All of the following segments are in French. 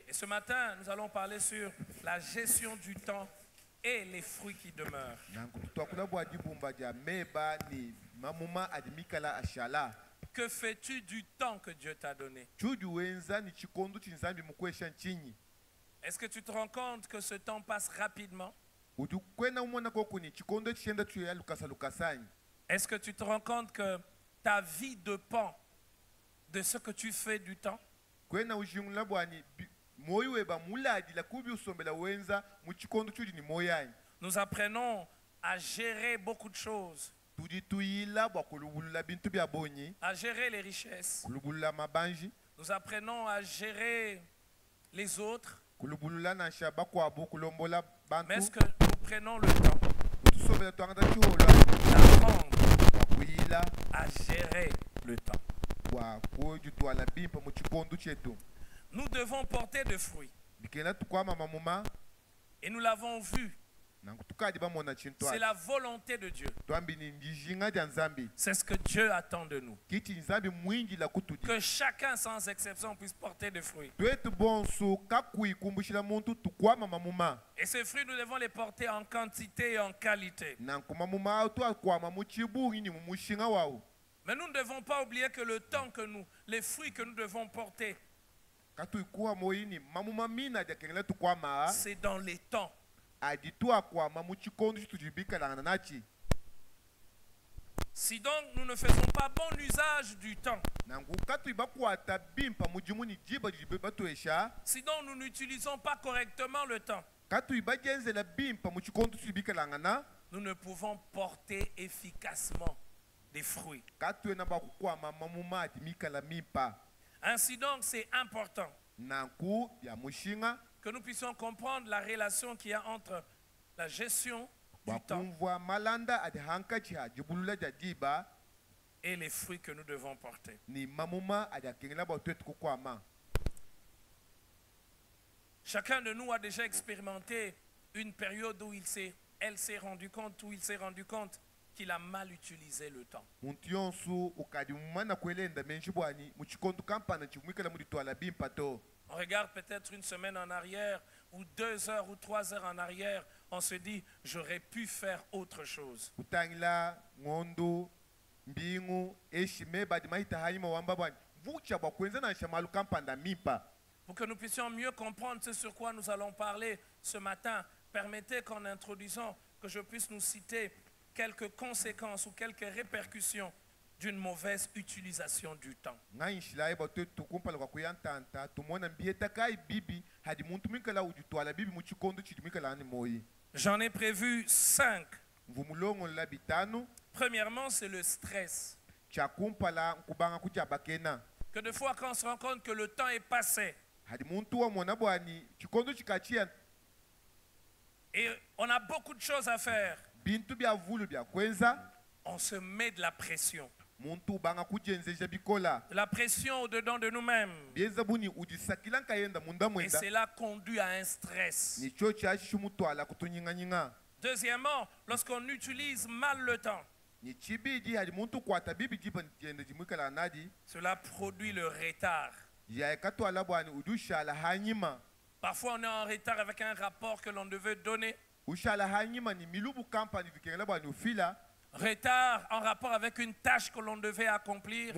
Et ce matin, nous allons parler sur la gestion du temps et les fruits qui demeurent. Que fais-tu du temps que Dieu t'a donné? Est-ce que tu te rends compte que ce temps passe rapidement? Est-ce que tu te rends compte que ta vie dépend de ce que tu fais du temps? Nous apprenons à gérer beaucoup de choses. À gérer les richesses. Nous apprenons à gérer les autres. Mais est-ce que nous prenons le temps d'apprendre à gérer le temps? Nous devons porter de fruits. Et nous l'avons vu. C'est la volonté de Dieu. C'est ce que Dieu attend de nous. Que chacun sans exception puisse porter des fruits. Et ces fruits, nous devons les porter en quantité et en qualité. Mais nous ne devons pas oublier que le temps que les fruits que nous devons porter, c'est dans les temps. Si donc nous ne faisons pas bon usage du temps, si donc nous n'utilisons pas correctement le temps, nous ne pouvons porter efficacement des fruits. Ainsi donc, c'est important que nous puissions comprendre la relation qu'il y a entre la gestion du temps et les fruits que nous devons porter. Chacun de nous a déjà expérimenté une période où il s'est rendu compte qu'il a mal utilisé le temps. On regarde peut-être une semaine en arrière, ou 2 heures ou 3 heures en arrière, on se dit, j'aurais pu faire autre chose. Pour que nous puissions mieux comprendre ce sur quoi nous allons parler ce matin, permettez qu'en introduisant, que je puisse nous citer quelques conséquences ou quelques répercussions d'une mauvaise utilisation du temps. J'en ai prévu 5. Premièrement, c'est le stress. Que de fois quand on se rend compte que le temps est passé et on a beaucoup de choses à faire, on se met de la pression. La pression au-dedans de nous-mêmes. Et cela conduit à un stress. Deuxièmement, lorsqu'on utilise mal le temps, cela produit le retard. Parfois on est en retard avec un rapport que l'on devait donner. Retard en rapport avec une tâche que l'on devait accomplir.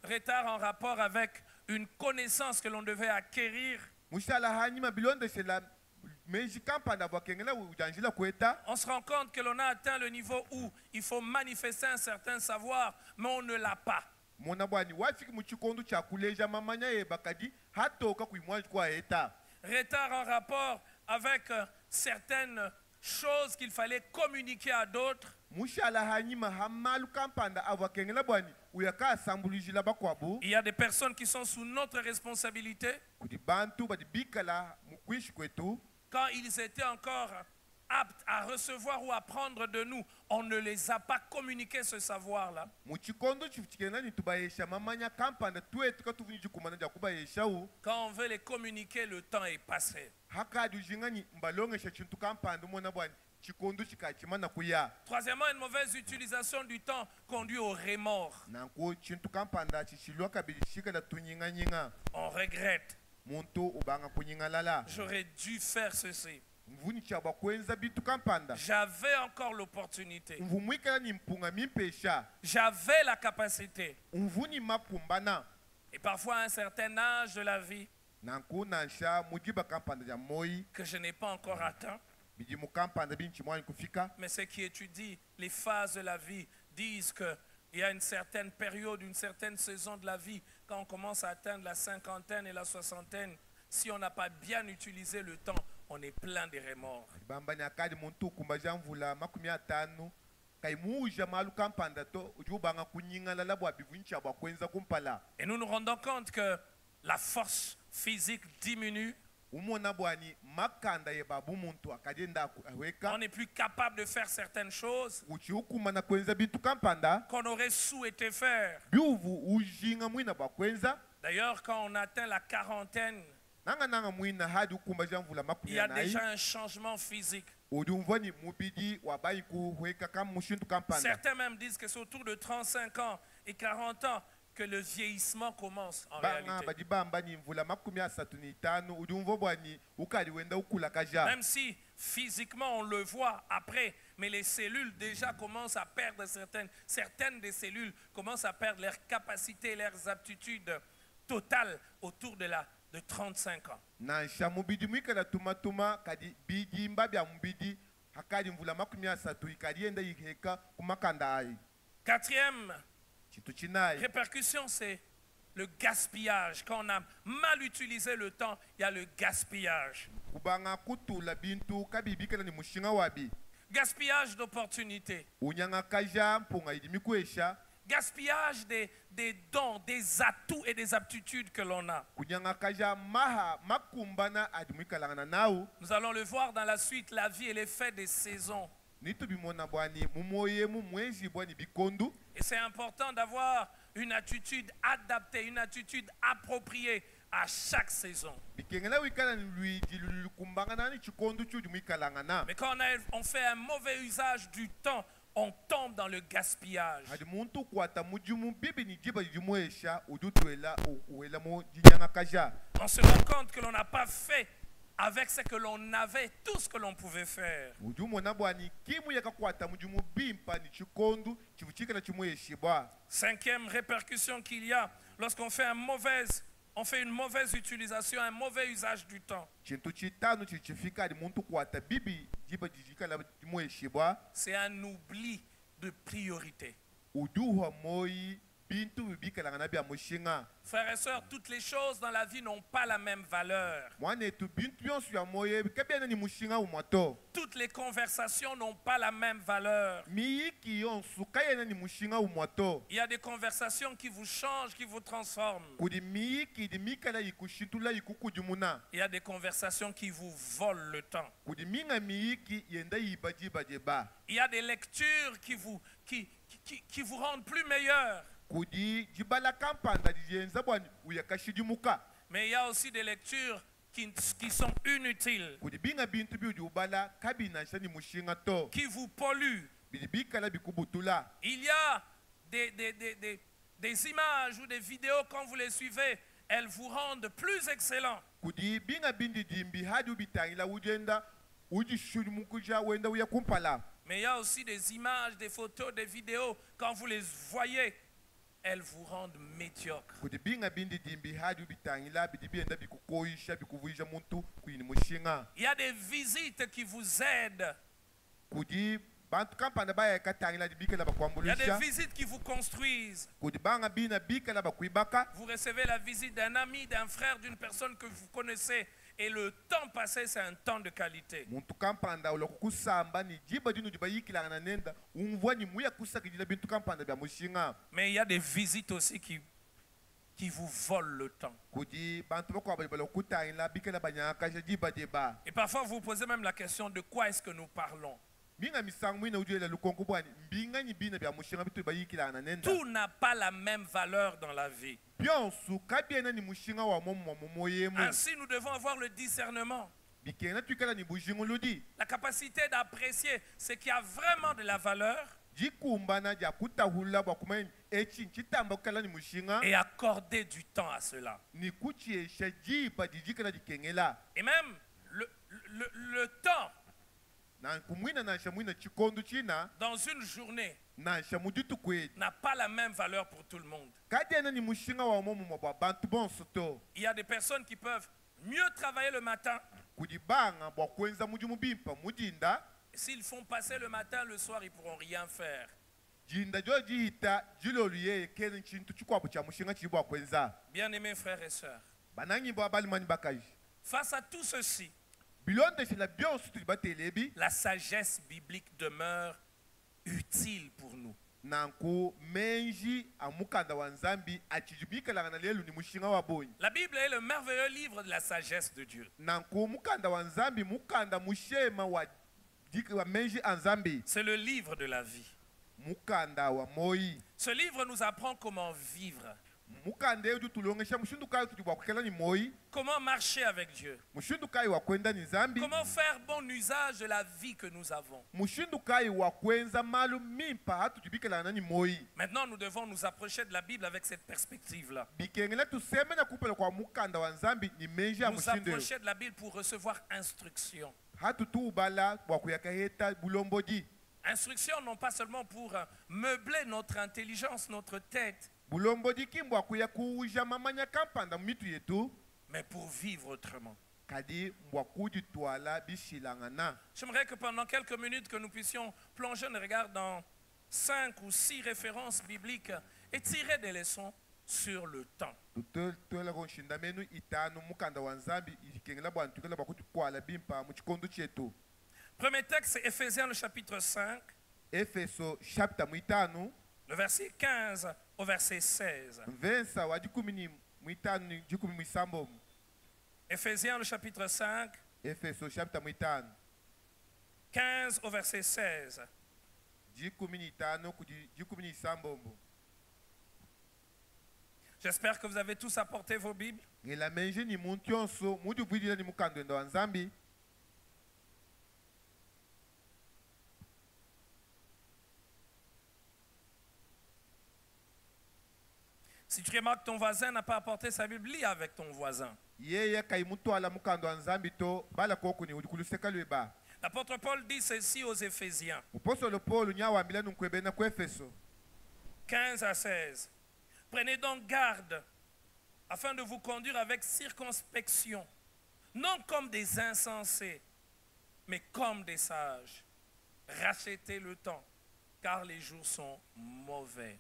Retard en rapport avec une connaissance que l'on devait acquérir. On se rend compte que l'on a atteint le niveau où il faut manifester un certain savoir, mais on ne l'a pas. Retard en rapport avec certaines choses qu'il fallait communiquer à d'autres. Il y a des personnes qui sont sous notre responsabilité. Quand ils étaient encore aptes à recevoir ou à prendre de nous, on ne les a pas communiqué ce savoir-là. Quand on veut les communiquer, le temps est passé. Troisièmement, une mauvaise utilisation du temps conduit au remords. On regrette. J'aurais dû faire ceci. J'avais encore l'opportunité. J'avais la capacité. Et parfois, à un certain âge de la vie que je n'ai pas encore atteint, mais ceux qui étudient les phases de la vie disent qu'il y a une certaine période, une certaine saison de la vie, quand on commence à atteindre la cinquantaine et la soixantaine, si on n'a pas bien utilisé le temps, on est plein de remords. Et nous nous rendons compte que la force physique diminue. On n'est plus capable de faire certaines choses qu'on aurait souhaité faire. D'ailleurs, quand on atteint la quarantaine, il y a déjà un changement physique. Certains même disent que c'est autour de 35 ans et 40 ans que le vieillissement commence en réalité. Même si physiquement on le voit après, mais les cellules déjà commencent à perdre certaines des cellules commencent à perdre leurs capacités, leurs aptitudes totales autour de 35 ans. Quatrième répercussion, c'est le gaspillage. Quand on a mal utilisé le temps, il y a le gaspillage. Gaspillage d'opportunités. Gaspillage des dons, des atouts et des aptitudes que l'on a. Nous allons le voir dans la suite, la vie et l'effet des saisons. Et c'est important d'avoir une attitude adaptée, une attitude appropriée à chaque saison. Mais quand on fait un mauvais usage du temps, on tombe dans le gaspillage. On se rend compte que l'on n'a pas fait avec ce que l'on avait, tout ce que l'on pouvait faire. Cinquième répercussion qu'il y a lorsqu'on fait une mauvaise utilisation, un mauvais usage du temps. C'est un oubli de priorité. Frères et sœurs, toutes les choses dans la vie n'ont pas la même valeur. Toutes les conversations n'ont pas la même valeur. Il y a des conversations qui vous changent, qui vous transforment. Il y a des conversations qui vous volent le temps. Il y a des lectures qui vous rendent plus meilleur. Mais il y a aussi des lectures qui sont inutiles, qui vous polluent. Il y a des images ou des vidéos, quand vous les suivez, elles vous rendent plus excellent. Mais il y a aussi des images, des photos, des vidéos, quand vous les voyez, elles vous rendent médiocres. Il y a des visites qui vous aident. Il y a des visites qui vous construisent. Vous recevez la visite d'un ami, d'un frère, d'une personne que vous connaissez. Et le temps passé, c'est un temps de qualité. Mais il y a des visites aussi qui vous volent le temps. Et parfois, vous vous posez même la question de quoi est-ce que nous parlons. Tout n'a pas la même valeur dans la vie. Ainsi, nous devons avoir le discernement bikengela tuikala ni bujinguludi La capacité d'apprécier ce qui a vraiment de la valeur jikumbana ja kutahula bwa kumeni echi chitamba kala ni mushinga et accorder du temps à cela. ni kuchiesha jipa jijikala dikengela Et même le temps na kumwina na shamwina chikondo china dans une journée na shamuditu kwe n'a pas la même valeur pour tout le monde. kadiana ni mushinga wa momo mwa bantu bonsoto Il y a des personnes qui peuvent mieux travailler le matin. kudibanga bwa kwenza muji mubimpa mudinda S'ils font passer le matin, le soir, ils ne pourront rien faire. jinda jo jihita jiloluye kene chintu chikwabo cha mushinga chili bwa kwenza Bien-aimés frères et sœurs, banangi bwa balimani bakaji face à tout ceci, bilonde shila byonso tuli batelebi la sagesse biblique demeure utile pour nous. nanku menji amukanda wa nzambi achijubikalanga na lelu ni mushinga wa bonyi La Bible est le merveilleux livre de la sagesse de Dieu. nanku mukanda wa nzambi mukanda mushema wa menji anzambi C'est le livre de la vie. mukanda wa moi Ce livre nous apprend comment vivre, mukanda edu tulongesha mushindu kayo tuli bwa kukela ni moi comment marcher avec Dieu, mushindu kayo wa kwenda ni nzambi comment faire bon usage de la vie que nous avons. mushindu kayo wa kwenza malu mimpa hatu tubikalanga ni moi Maintenant, nous devons nous approcher de la Bible avec cette perspective-là. bikengela tuseme na kupela kwa mukanda wa nzambi ni menji ya Nous mushindu approcher de la Bible pour recevoir instruction. hatu tuubala bwa kuyakaheta bulomboji Instruction non pas seulement pour meubler notre intelligence, notre tête, bulomboji kimbwa kuya kuuja mamanya kampanda mitu yetu mais pour vivre autrement. kadi mbwa kuditwala bishilangana J'aimerais que pendant quelques minutes que nous puissions plonger nos regards dans 5 ou 6 références bibliques et tirer des leçons sur le temps. tutola konshinda menu itanu mukanda wa nzambi ikengela bwa ntukela bwa kutwala bimpa mu chikondo chetu. Premier texte, c'est Éphésiens le chapitre 5, Efeso chapter mwitanu le verset 15 au verset 16. mvensa wa jikumi mwitanu ni jikumi mwisambo. Éphésiens le chapitre 5, Efeso chapter mwitanu 15 au verset 16. jikumi ni itanu kudi jikumi ni isambo. J'espère que vous avez tous apporté vos Bibles. Ngela menje ni muntu yonso mudu bwidila ni mukando enda wa nzambi. Si tu remarques que ton voisin n'a pas apporté sa Bible, lis avec ton voisin. Yeye kai mutwala mukando wa nzambi to bala koko ni udikuluseka lweba. L'apôtre Paul dit ceci aux Éphésiens, Apostole Paul nyawa mbila nkwebe na kwefeso 15 à 16. Prenez donc garde afin de vous conduire avec circonspection, non comme des insensés, mais comme des sages. Rachetez le temps, car les jours sont mauvais.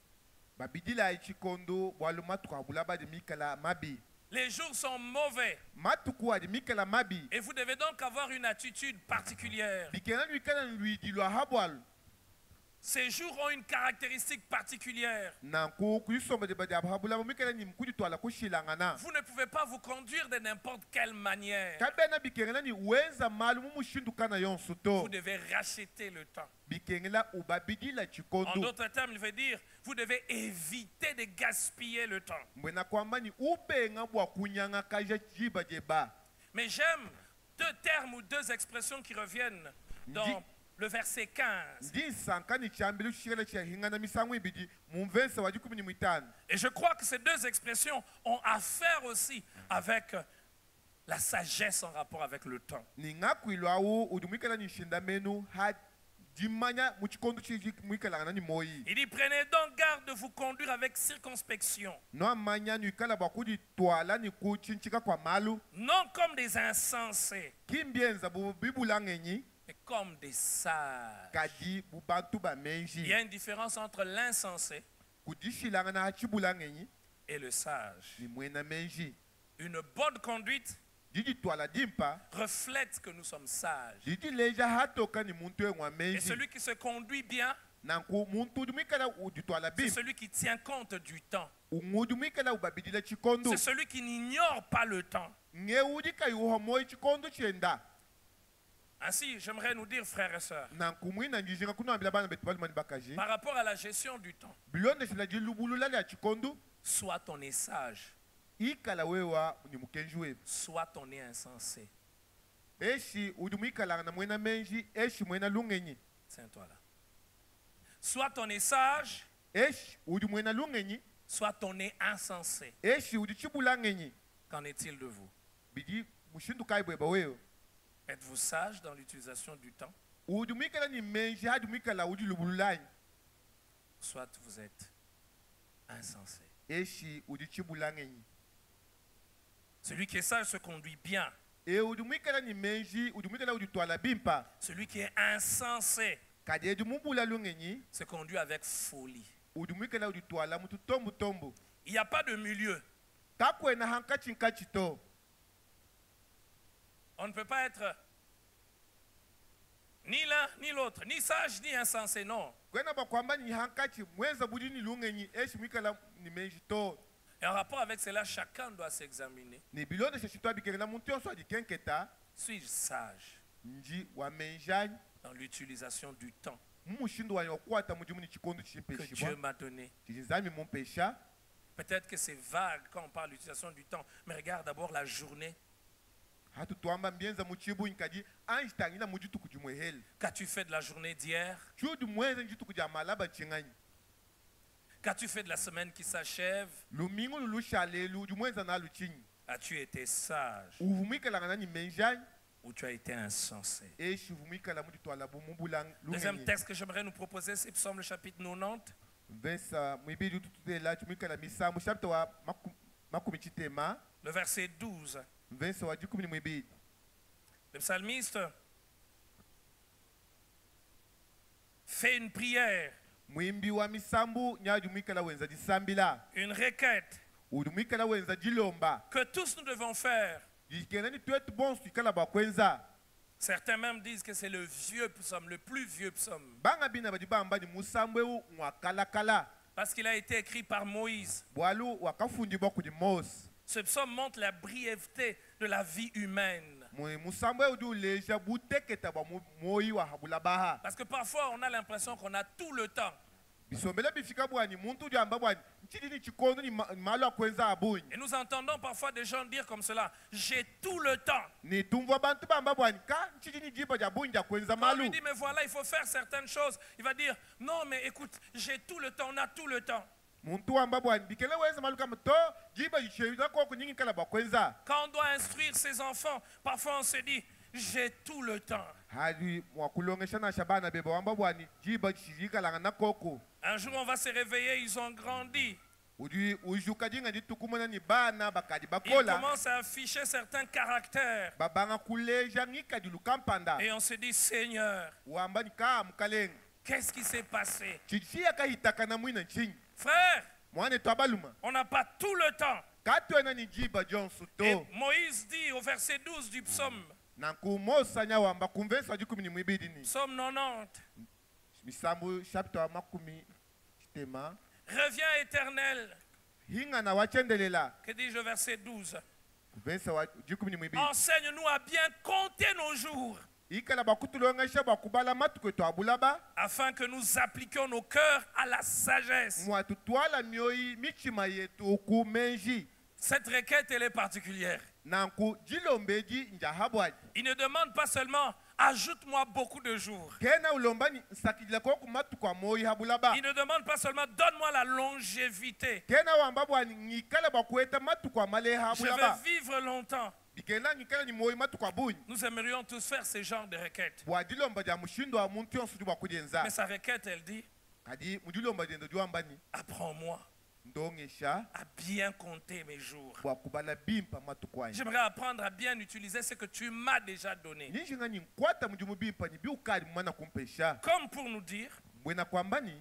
babidila ichikondo bwaluma tukabula badi mikala mabi Les jours sont mauvais matuku adi mikala mabi et vous devez donc avoir une attitude particulière. bikena mikala luidilwa habwal Ces jours ont une caractéristique particulière. nanku kuyisomba de badi habula mikala ni mkudi twala kushilangana Vous ne pouvez pas vous conduire de n'importe quelle manière. kabena bikengela ni wenza malu mumushinduka yonso Vous to devez racheter le temps. bikengela ubabidila En chikondo d'autres termes, il veut dire, vous devez éviter de gaspiller le temps. mbwena kwamba ni ubenga bwa kunyanga kaja jiba jeba. Mais j'aime deux termes ou deux expressions qui reviennent dans le verset 15. ndi sankani chambili shikela cha hingana misangu ibidi mumvensa wa jikumi ni mwitanu. Et je crois que ces deux expressions ont affaire aussi avec la sagesse en rapport avec le temps. Ni ngakwilwa wu udumikala ni shinda menu ha dimanya muchikondo chiji mwikala ni moi. Il dit, prenez donc garde de vous conduire avec circonspection, No amanya ni kala bakudi twala ni kuchinchika kwa malu non comme des insensés, kimbienza bibulangenyi mais comme des sages. kadi bubantu ba Il menji y a une différence entre l'insensé kudishilanga na chibulangenyi et le sage. ni mwena menji Une bonne conduite didi twala dimpa reflète que nous sommes sages. didi leja hatoka ni muntu engwa Et menji celui qui se conduit bien, nanku muntu dumikala uditwala c'est bim celui qui tient compte du temps. umudumikala ubabidila chikondo C'est celui qui n'ignore pas le temps. ngeudika yuho moi chikondo chenda Ainsi, j'aimerais nous dire, frères et sœurs, nanku mwina njijinga kunoambila bana betu balimani bakaji par rapport à la gestion du temps, bilonde shila jilubulula ya chikondo soit on est sage, ikala wewa ni mukenji we soit on est insensé. eshi udi muikalanga na mwena menji eshi mwena lungenyi Tiens-toi là. Soit on est sage, eshi udi mwena lungenyi soit on est insensé. eshi udi chibulangenyi Qu'en est-il de vous? bidi mushindu kaibweba weyo Êtes-vous sage dans l'utilisation du temps? udi muikala ni menji hadi muikala udi lubululanyi Soit vous êtes insensé. eshi udi chibulangenyi Celui qui est sage se conduit bien. e udi muikala ni menji udi muikala udi twala bimpa Celui qui est insensé kadi edi mubula lungenyi se conduit avec folie. udi muikala udi twala mutu tombu tombu Il n'y a pas de milieu. kakwena hankachi nkachi to On ne peut pas être ni l'un ni l'autre, ni sage ni insensé, non. kwena bakwamba ni hankachi mwenza budi ni lungenyi eshi muikala ni menji to Et en rapport avec cela, chacun doit s'examiner. ni bilone sheshito abikengela muntu yonso adikenketa Suis-je sage nji wa menjanyi dans l'utilisation du temps mumushindu wanyi okwata mudimu ni chikondo que Dieu chimpeshibwa m'a donné? chizinzami mumpesha Peut-être que c'est vague quand on parle de l'utilisation du temps, mais regarde d'abord la journée. hatu twamba mbienza muchibu nkadi anjitangina mujitu kujimweheli Qu'as-tu fait de la journée d'hier? chudu mwenza njitu kuja malaba chinganyi Qu'as-tu fait de la semaine qui s'achève? lumingu lulushalelu udi mwenza na luchinyi As-tu été sage uvumwikalanga nani menjanyi ou tu as été insensé? eshi uvumwikala mudi twala bumubula Deuxième lungenyi texte que j'aimerais nous proposer, c'est Psaume le chapitre 90. mvesa mwibidi utututela chimwikala misamu chapter wa makumi chitema Le verset 12. mvesa wa jikumi ni mwibidi Le psalmiste fait une prière, mwimbi wa misambu nyadi mwikala wenza disambila une requête udi mwikala wenza dilomba que tous nous devons faire. dikenani twetu bonsu ikala bakwenza Certains même disent que c'est le vieux psaume, le plus vieux psaume, banga bina badi bamba ni musambu ewu mwakalakala parce qu'il a été écrit par Moïse. bwalu wakafundibwa kudi mose Ce psaume montre la brièveté de la vie humaine. musambu ewu di uleja buteketa bwa moyi wa habula baha Parce que parfois on a l'impression qu'on a tout le temps. bisombele bifika bwani muntu udi amba bwani nchidi ni chikondo ni malo akwenza abunyi Et nous entendons parfois des gens dire comme cela, j'ai tout le temps. ni tumvwa bantu bamba bwani ka nchidi ni jiba ja bunyi ja kwenza Quand on lui malu dit, mais voilà, il faut faire certaines choses, il va dire, non, mais écoute, j'ai tout le temps, on a tout le temps. muntu wamba bwani bikele wenza malu kama to jiba jisheuza koko nyingi kala bakwenza Quand on doit instruire ses enfants, parfois on se dit, j'ai tout le temps. hadi mwakulongesha na shabana beba wamba bwani jiba jishijikalanga na koko Un jour, on va se réveiller, ils ont grandi. udi ujuka jinga ditukumana ni bana bakadi Ils bakola commencent à afficher certains caractères. babanga kuleja ngika di lukampanda Et on se dit, Seigneur, wamba ni ka mukalenga qu'est-ce qui s'est passé? chichi akahitaka na mwina nchinyi Frère, mwane twabaluma on n'a pas tout le temps. katwena ni jiba jonsu Et to Moïse dit au verset 12 du psaume, nankumosanya wamba kumvesa jikumi ni mwibidi ni psaume 90, misambu chapter wa makumi chitema reviens éternel. hinga na wachendelela Que dis-je au verset 12? kumvesa wa jikumi ni mwibidi Enseigne-nous à bien compter nos jours, ikala bakutulongesha bakubala matuku twabulaba afin que nous appliquions nos cœurs à la sagesse. mwatutwala mioyi michima yetu ukumenji Cette requête, elle est particulière. nanku jilombeji njahabwaji Il ne demande pas seulement, ajoute-moi beaucoup de jours. kena ulomba ni nsakilila koku matuku amoyi habulaba Il ne demande pas seulement, donne-moi la longévité. kena wamba bwani ngikala bakueta matuku amale Je habulaba vais vivre longtemps. bikena ngikala ni moyi matuku abunyi Nous aimerions tous faire ce genre de requêtes. bwadilomba ja mushindo wa muntu yonsu di bwakujenza Mais sa requête, elle dit, kadi mudilomba jendo juambani apprends-moi ndongesha à bien compter mes jours. bwakubala bimpa matuku anyi J'aimerais apprendre à bien utiliser ce que tu m'as déjà donné. nishinga ni nkwata mudimu bimpa ni biukali mumana kumpesha Comme pour nous dire, bwena kwambani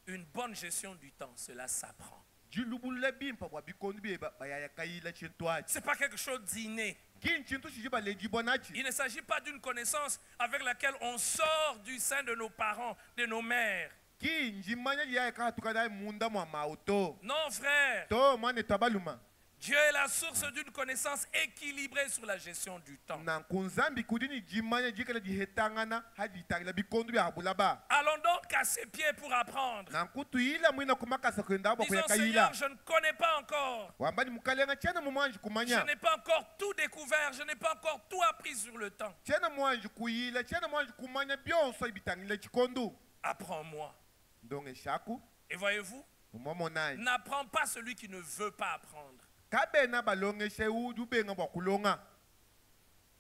une bonne gestion du temps, cela s'apprend. jilubulula bimpa bwa bikondo bie bayayakayila chintu achi Ce n'est pas quelque chose d'inné. kini chintu chiji balejibwa nachi Il ne s'agit pas d'une connaissance avec laquelle on sort du sein de nos parents, de nos mères. ki njimanya liyayaka hatukanaye munda mwa mauto Non, frère. to mwane twabaluma Dieu est la source d'une connaissance équilibrée sur la gestion du temps. na kunzambi kudini jimanya jikala jihetangana hajitangila bikondu bya habulaba Allons donc à ses pieds pour apprendre. na kutuila mwina kumakasa kwenda abo Disons, kuyakayila Seigneur, je ne connais pas encore. wambani mukalenga chena mumanji Je kumanya n'ai pas encore tout découvert. Je n'ai pas encore tout appris sur le temps. chena mwanji kuyila chena mwanji kumanya byonso ibitangila chikondu Apprends-moi. ndonge shaku Et voyez-vous, mumamonai n'apprends pas celui qui ne veut pas apprendre. kabena balongeshe udu benga bwakulonga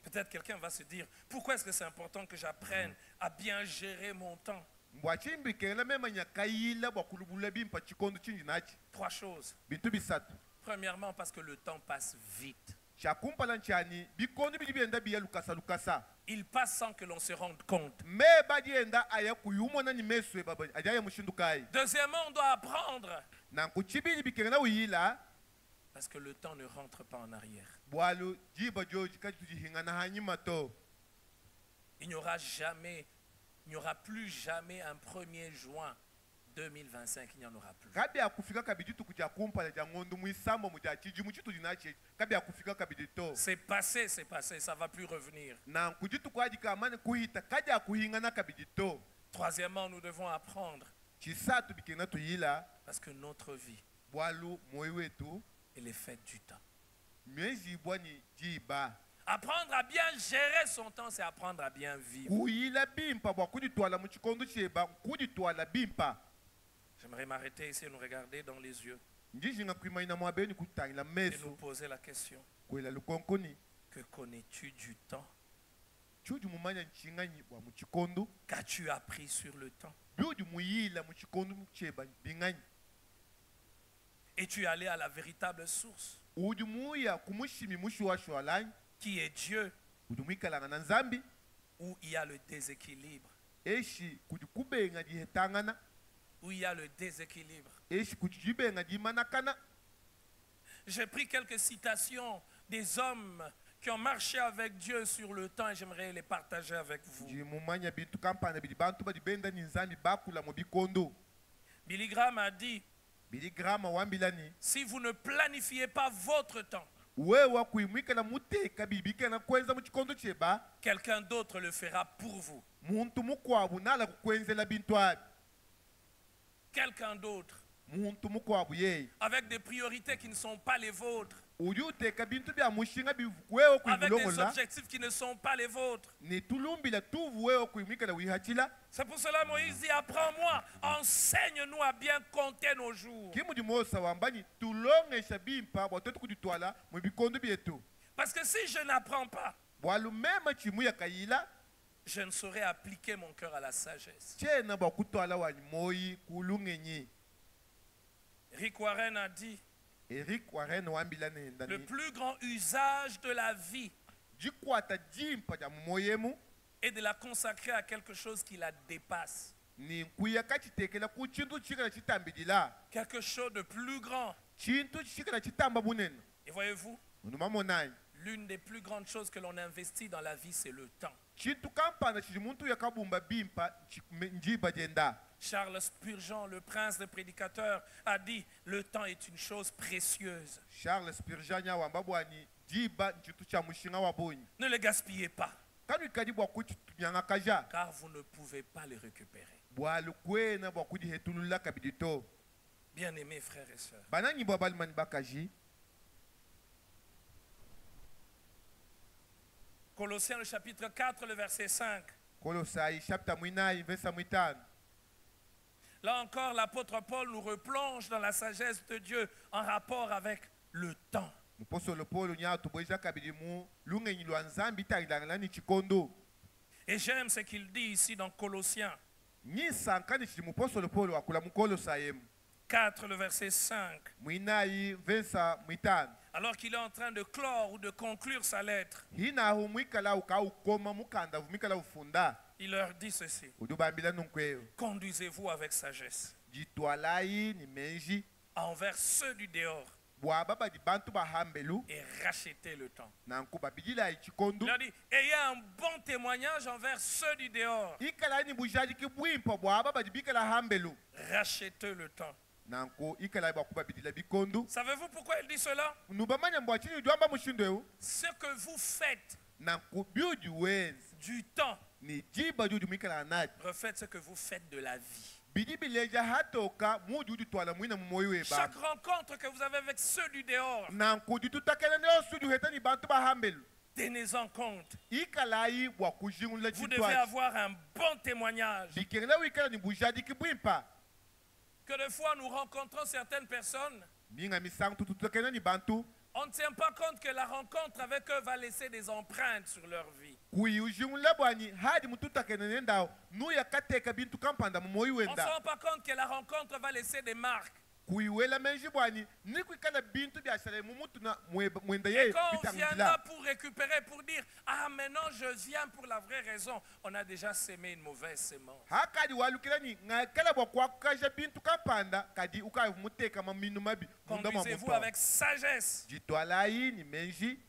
Peut-être quelqu'un va se dire, pourquoi est-ce que c'est important que j'apprenne à bien gérer mon temps? mbwachimbikela memanya kayila bwakulubula bimpa chikondu chinji nachi Trois choses. bintu bisatu Premièrement, parce que le temps passe vite. chakumpala nchani bikondu bili byenda biya lukasa lukasa Il passe sans que l'on se rende compte. me badienda aya kuyumona ni meswe baba ajaya mushindukai Deuxièmement, on doit apprendre na nkuchibili bikengela uyila parce que le temps ne rentre pas en arrière. bwalu jiba joji kati tujihingana hanyuma to Il n'y aura plus jamais un 1er juin 2025. Il n'y en aura plus. kabi akufika kabidi tukuja kumpala ja ngondu mwisambo muja chiji muchitu jinachi kabi akufika kabidi to C'est passé, ça ne va plus revenir. na nkujitu kwaji kamane kuhita kaja akuhingana kabidi to Troisièmement, nous devons apprendre chisatu bikengela tuyila parce que notre vie, bwalu moyo wetu elle est faite du temps. miezi bwani jiba Apprendre à bien gérer son temps, c'est apprendre à bien vivre. kuyila bimpa bwa kuditwala muchikondu cheba kuditwala bimpa J'aimerais m'arrêter ici et nous regarder dans les yeux njijinga kuimaina mwabeni kutangila et nous meso poser la question. kwela lukonkoni Que connais-tu du temps? chuju mumanya nchinganyi bwa muchikondu Qu'as-tu appris sur le temps? byuju muyila muchikondu cheba binganyi Es-tu allé à la véritable source uju muya kumushimi mushuwashwalanyi qui est Dieu uju mwikalanga na nzambi où il y a le déséquilibre? eshi kuju kubenga jihetangana Où il y a le déséquilibre. eshi kuju jibenga jimanakana J'ai pris quelques citations des hommes qui ont marché avec Dieu sur le temps et j'aimerais les partager avec vous. jimumanya bintu kampana bili bantu badibenda ni nzambi bakula mu bikondo Billy Graham a dit, bili grama wambilani si vous ne planifiez pas votre temps, wewa kuimwikala muteka bibikena kwenza muchikondo cheba quelqu'un d'autre le fera pour vous. muntu mukwabu nala kukwenzela bintu abi Quelqu'un d'autre, muntu mukwabu yeye avec des priorités qui ne sont pas les vôtres, uju uteka bintu bya mushinga wewe avec des kuimulongola objectifs qui ne sont pas les vôtres. ni tulumbila tuvu wewe kuimwikala wihachila C'est pour cela Moïse dit, apprends-moi, enseigne-nous à bien compter nos jours. kimudi mosa wambani tulongesha bimpa bwatoto kuditwala mu bikondo byetu Parce que si je n'apprends pas, bwalu mema chimu ya kayila je ne saurais appliquer mon cœur à la sagesse. chena bwakutwala wanyi moyi kulungenyi Rick Warren a dit, Eric Warren wambilani le endani plus grand usage de la vie jikwata jimpa ja mumoyemu est de la consacrer à quelque chose qui la dépasse. ni nkuya kachitekela ku chintu chikala chitambidila Quelque chose de plus grand. chintu chikala chitamba bunene Et voyez-vous, unumamonai l'une des plus grandes choses que l'on investit dans la vie, c'est le temps. chintu kampana chili muntu yakabumba bimpa njiba jenda Charles Spurgeon, le prince des prédicateurs, a dit, le temps est une chose précieuse. Charles Spurgeon wamba bwani jiba chintu cha mushinga wa bonyi Ne le gaspillez pas, kanu ikadi bwa kuchitunyanga kaja car vous ne pouvez pas le récupérer. bwalu kwena bwa kujihetulula kabidito Bien-aimés frères et sœurs, bananyi bwa balimani bakaji Colossiens le chapitre 4, le verset 5. Kolosai chapter mwinai versa mwitano Là encore, l'apôtre Paul nous replonge dans la sagesse de Dieu en rapport avec le temps. mupostolo Paulo nya tubweza kabidi mu lungenyi lwa nzambi tangilanga ni chikondo Et j'aime ce qu'il dit ici dans Colossiens nyi sankani chili mupostolo Paulo wakula mu Kolosayemu 4, le verset 5. mwinai versa mwitano Alors qu'il est en train de clore ou de conclure sa lettre, hinahu mwikala ukaukoma mukanda vumikala ufunda il leur dit ceci. udubambila nunkweyo Conduisez-vous avec sagesse jitwalayi ni menji envers ceux du dehors bwaba badi bantu bahambelu et rachetez le temps. nanku babidilayi chikondu Il a dit, ayez un bon témoignage envers ceux du dehors. ikala ni bujaji kibwimpa bwaba badi bikala hambelu Rachetez le temps. nanko ikala bakubabidila bikondu. Savez-vous pourquoi il dit cela? Nubamanya mbwachini jwamba mushindewu. Ce que vous faites Nanko biuji wenzi. du temps Ni jiba juju mikala anadi. reflète ce que vous faites de la vie. Bidi bileja hatoka muju juju twala mwina mumoyiwe Chaque baba. rencontre que vous avez avec ceux du dehors, Nanko jutu takela neo suju hetani bantu bahambelu. tenez-en compte. Ikalai wakujingula Vous devez chitwaji. avoir un bon témoignage. Bikengela wikala ni bujadi kibwimpa. Que des fois nous rencontrons certaines personnes, Minga misangu tututakela ni bantu. on ne tient pas compte que la rencontre avec eux va laisser des empreintes sur leur vie. Kuyujingula bwani hadi mututakela nendao. Nuya kateka bintu kampanda mumoyiwe On ne se nda. rend pas compte que la rencontre va laisser des marques. Kuiwela menji bwani ni kuikala bintu bya shale mumutu na mwenda Et ye quand on viendra bitangila. pour récupérer, pour dire « Ah, maintenant je viens pour la vraie raison », on a déjà semé une mauvaise sémence. Hakadi walukila ni ngakala bwa kwa kaja bintu kapanda kadi uka muteka maminu mabi munda Conduisez-vous mamuto. avec sagesse Jitwalai ni menji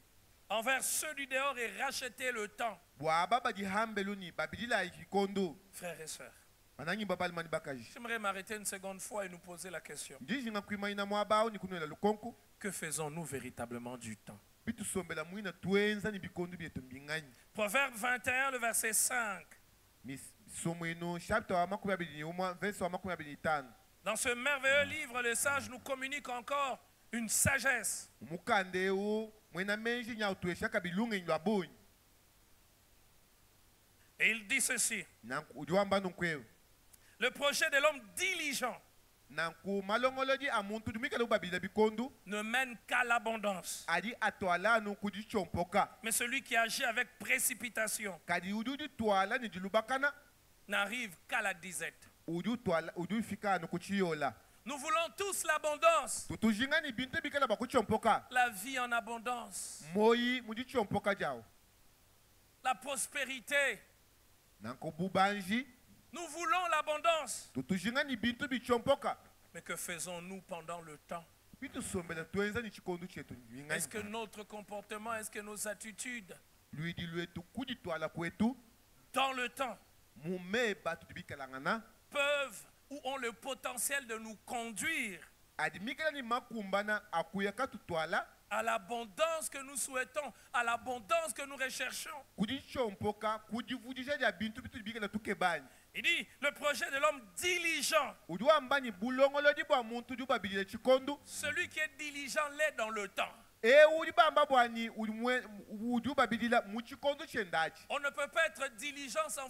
envers ceux du dehors et rachetez le temps. bwa baba jihambelu ni babidila ikikondo. Frères et sœurs, Mananyi babali mani bakaji. j'aimerais m'arrêter une seconde fois et nous poser la question. Njiji ngakwima ina mwabao ni kunwela lukonko. Que faisons-nous véritablement du temps? Bitu sombela mwina tuenza ni bikondo byetu mbinganyi. Proverbe 21, le verset 5. Somo ino chapter wa makumi abili ni umwa verse wa makumi abili tano. Dans ce merveilleux livre, le sage nous communique encore une sagesse. Mukandeo mwena menji nya utuesha kabilunge nywa bonyi. Et il dit ceci. Nanku ujuamba nunkwewe. Le projet de l'homme diligent Nanku malongoloji amuntu dumikala ubabila bikondu. ne mène qu'à l'abondance. Adi atwala nuku dichompoka. Mais celui qui agit avec précipitation Kadi udu ditwala ni dilubakana. n'arrive qu'à la disette. Udu twala udu fika nuku chiyola. Nous voulons tous l'abondance. Tutujinga ni bintu bikala bakuchompoka. La vie en abondance. Moyi mudichompoka jao. La prospérité. Nanku bubanji. Nous voulons l'abondance. Tutujinga ni bintu bichompoka. Mais que faisons-nous pendant le temps? Bitu sombela tuenza ni chikondu chetu Est-ce que mbinganyi. notre comportement, est-ce que nos attitudes, Luidi lwetu kuditwala kwetu. dans le temps, Mume batu dibikalangana. peuvent ou ont le potentiel de nous conduire Adimikala ni makumbana akuyaka tutwala. à l'abondance que nous souhaitons, à l'abondance que nous recherchons? Kudichompoka kudivudisha ja bintu bitu bikala tukebani. Il dit, le projet de l'homme diligent, Ujuambani bulongolodi bwa muntu jubabilile chikondu. celui qui est diligent l'est dans le temps. E udibamba bwani ujubabilila muchikondu chendachi. On ne peut pas être diligent sans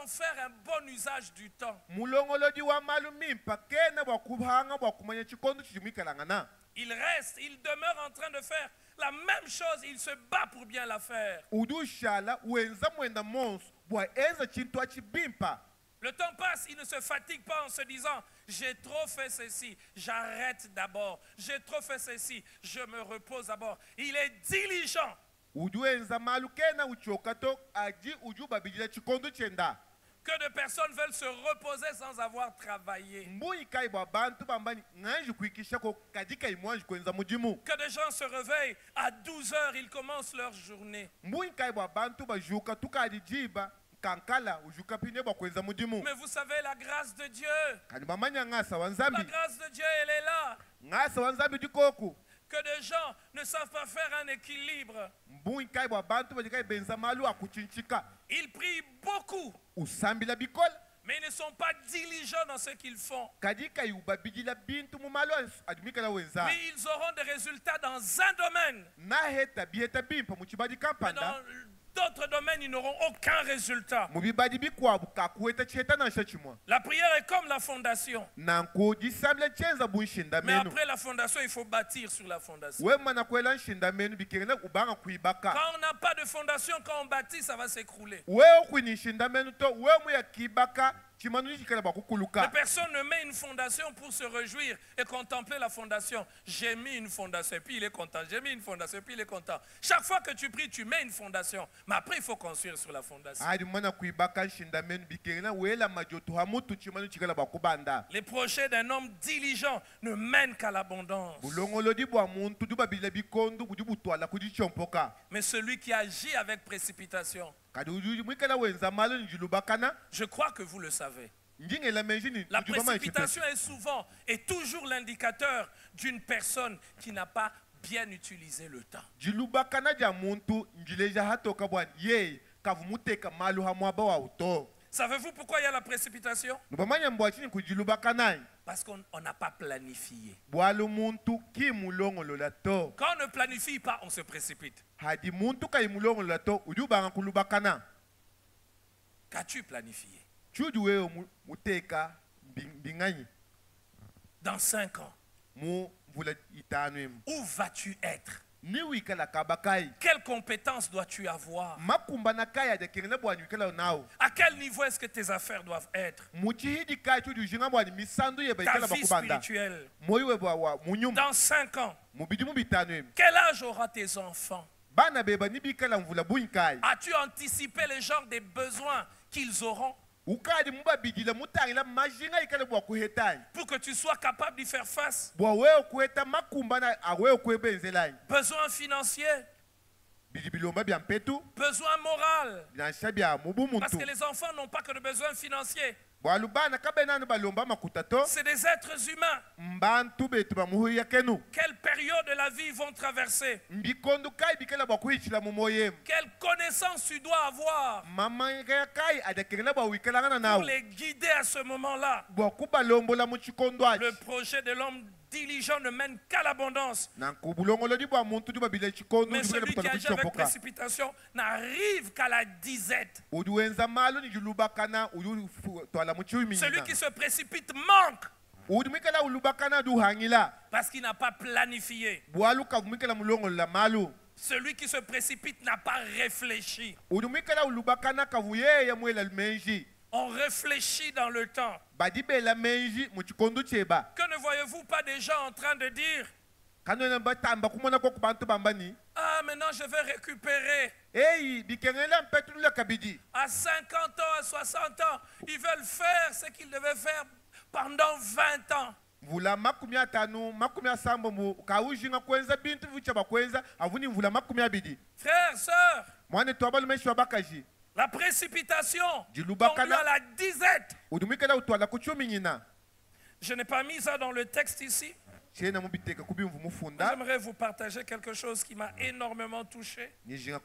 faire un bon usage du temps. Mulongolodi wa malumimpa kena bwa kubhanga bwa kumanya chikondu chijumikalangana. Il reste, il demeure en train de faire la même chose, il se bat pour bien la faire. Udushala wenza mwenda monsu bwa enza chintu achibimpa. Le temps passe, il ne se fatigue pas en se disant « J'ai trop fait ceci, j'arrête d'abord. J'ai trop fait ceci, je me repose d'abord. » Il est diligent. Ujuenza malu kena uchokato aji ujubabilila chikondu chenda. Que de personnes veulent se reposer sans avoir travaillé. Mbui kai bwa bantu bambani nganji kuikisha ko kadika imwanji kwenza mujimu. Que des gens se réveillent à 12 heures, ils commencent leur journée. Mbui kai bwa bantu bajuka tukadijiba kankala ujuka pine bwa kwenza mujimu. Mais vous savez, la grâce de Dieu, Kani bamanya ngasa la wanzambi. grâce de Dieu, elle est là. Ngasa wanzambi dikoku. Que des gens ne savent pas faire un équilibre. Mbui kai bwa bantu bajikai benza malu akuchinchika. Ils prient beaucoup, Usambila bikol. mais ils ne sont pas diligents dans ce qu'ils font. Kadika yubabilila bintu mumalu adumika la wenza. Mais ils auront des résultats dans un domaine. Na heta bieta bimpa muchibadi Mais kampanda. dans d'autres domaines, ils n'auront aucun résultat. Mubibadi bikwabu kakueta cheta na shachimwa. La prière est comme la fondation. Nanko disambla chenza bunshinda Mais menu. après la fondation, il faut bâtir sur la fondation. Wema na kwela nshinda menu bikirena ubanga kuibaka. Quand on n'a pas de fondation, quand on bâtit, ça va s'écrouler. Wewe kwini nshinda menu to wewe ya kibaka chimanu chikala Les bakukuluka. personnes ne mettent une fondation pour se réjouir et contempler la fondation. J'ai mis une fondation et puis il est content. J'ai mis une fondation et puis il est content. Chaque fois que tu pries, tu mets une fondation. Mais après, il faut construire sur la fondation. Adi mwana kuibaka nshinda menu bikirena wela majotu hamutu chimanu chikala bakubanda. Les projets d'un homme diligent ne mènent qu'à l'abondance. Bulongolodi bwa muntu dubabila bikondo budibutwala kudichompoka. Mais celui qui agit avec précipitation, Kadi ujuji mwikala wenza malu njilubakana. je crois que vous le savez. La précipitation est souvent et toujours l'indicateur d'une personne qui n'a pas bien utilisé le temps. Savez-vous pourquoi il y a la précipitation? Parce qu'on n'a pas planifié. Quand on ne planifie pas, on se précipite. Qu'as-tu planifié? Dans 5 ans, où vas-tu être? Quelles compétences dois-tu avoir? À quel niveau est-ce que tes affaires doivent être? Ta vie spirituelle. Dans 5 ans, quel âge aura tes enfants? As-tu anticipé le genre des besoins qu'ils auront pour que tu sois capable d'y faire face? Besoin financier, besoin moral. Parce que les enfants n'ont pas que de besoins financiers. C'est des êtres humains. Quelle période de la vie ils vont traverser? Quelle connaissance tu dois avoir pour les guider à ce moment-là? Le projet de l'homme diligent ne mène qu'à l'abondance. Mais celui qui agit avec précipitation n'arrive qu'à la disette. Celui qui se précipite manque parce qu'il n'a pas planifié. Celui qui se précipite n'a pas réfléchi. On réfléchit dans le temps. Que ne voyez-vous pas des gens en train de dire: ah, maintenant je vais récupérer. À 50 ans, à 60 ans, ils veulent faire ce qu'ils devaient faire pendant 20 ans. Frères, sœurs, la précipitation conduit à la disette. Je n'ai pas mis ça dans le texte ici. J'aimerais vous partager quelque chose qui m'a énormément touché. Je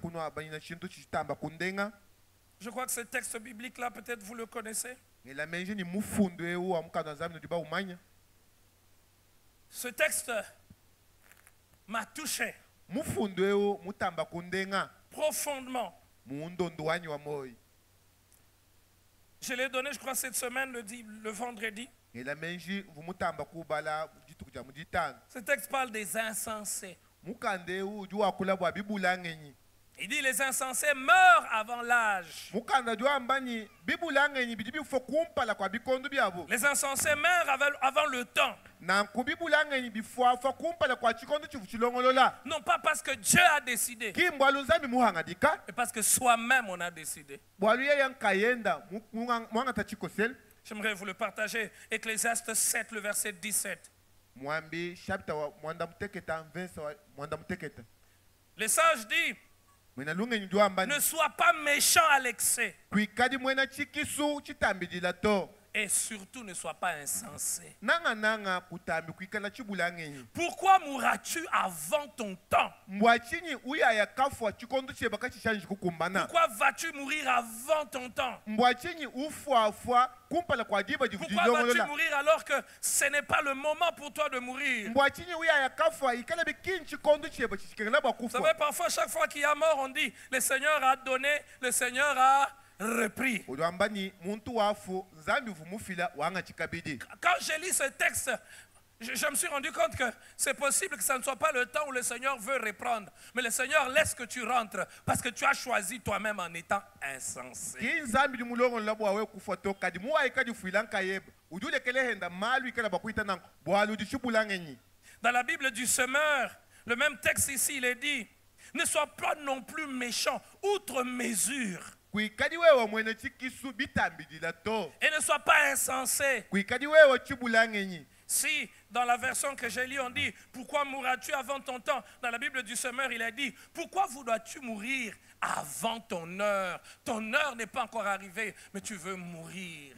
crois que ce texte biblique-là, peut-être vous le connaissez. Ce texte m'a touché profondément. Je l'ai donné, je crois, cette semaine, le vendredi. Ce texte parle des insensés. Il dit: les insensés meurent avant l'âge. Les insensés meurent avant le temps. Non pas parce que Dieu a décidé, mais parce que soi-même on a décidé. J'aimerais vous le partager. Ecclésiaste 7, le verset 17. Les sages disent: ne sois pas méchant à l'excès. Et surtout, ne sois pas insensé. Pourquoi mourras-tu avant ton temps? Pourquoi vas-tu mourir avant ton temps? Pourquoi vas-tu mourir alors que ce n'est pas le moment pour toi de mourir? Vous savez, parfois, chaque fois qu'il y a mort, on dit: le Seigneur a donné, le Seigneur a repris. Quand j'ai lu ce texte, je me suis rendu compte que c'est possible que ce ne soit pas le temps où le Seigneur veut reprendre. Mais le Seigneur laisse que tu rentres parce que tu as choisi toi-même en étant insensé. Dans la Bible du semeur, le même texte ici, il est dit: ne sois pas non plus méchant outre mesure. Et ne sois pas insensé. Si, dans la version que j'ai lue, on dit, pourquoi mourras-tu avant ton temps? Dans la Bible du semeur, il a dit, pourquoi voudras-tu mourir avant ton heure? Ton heure n'est pas encore arrivée, mais tu veux mourir.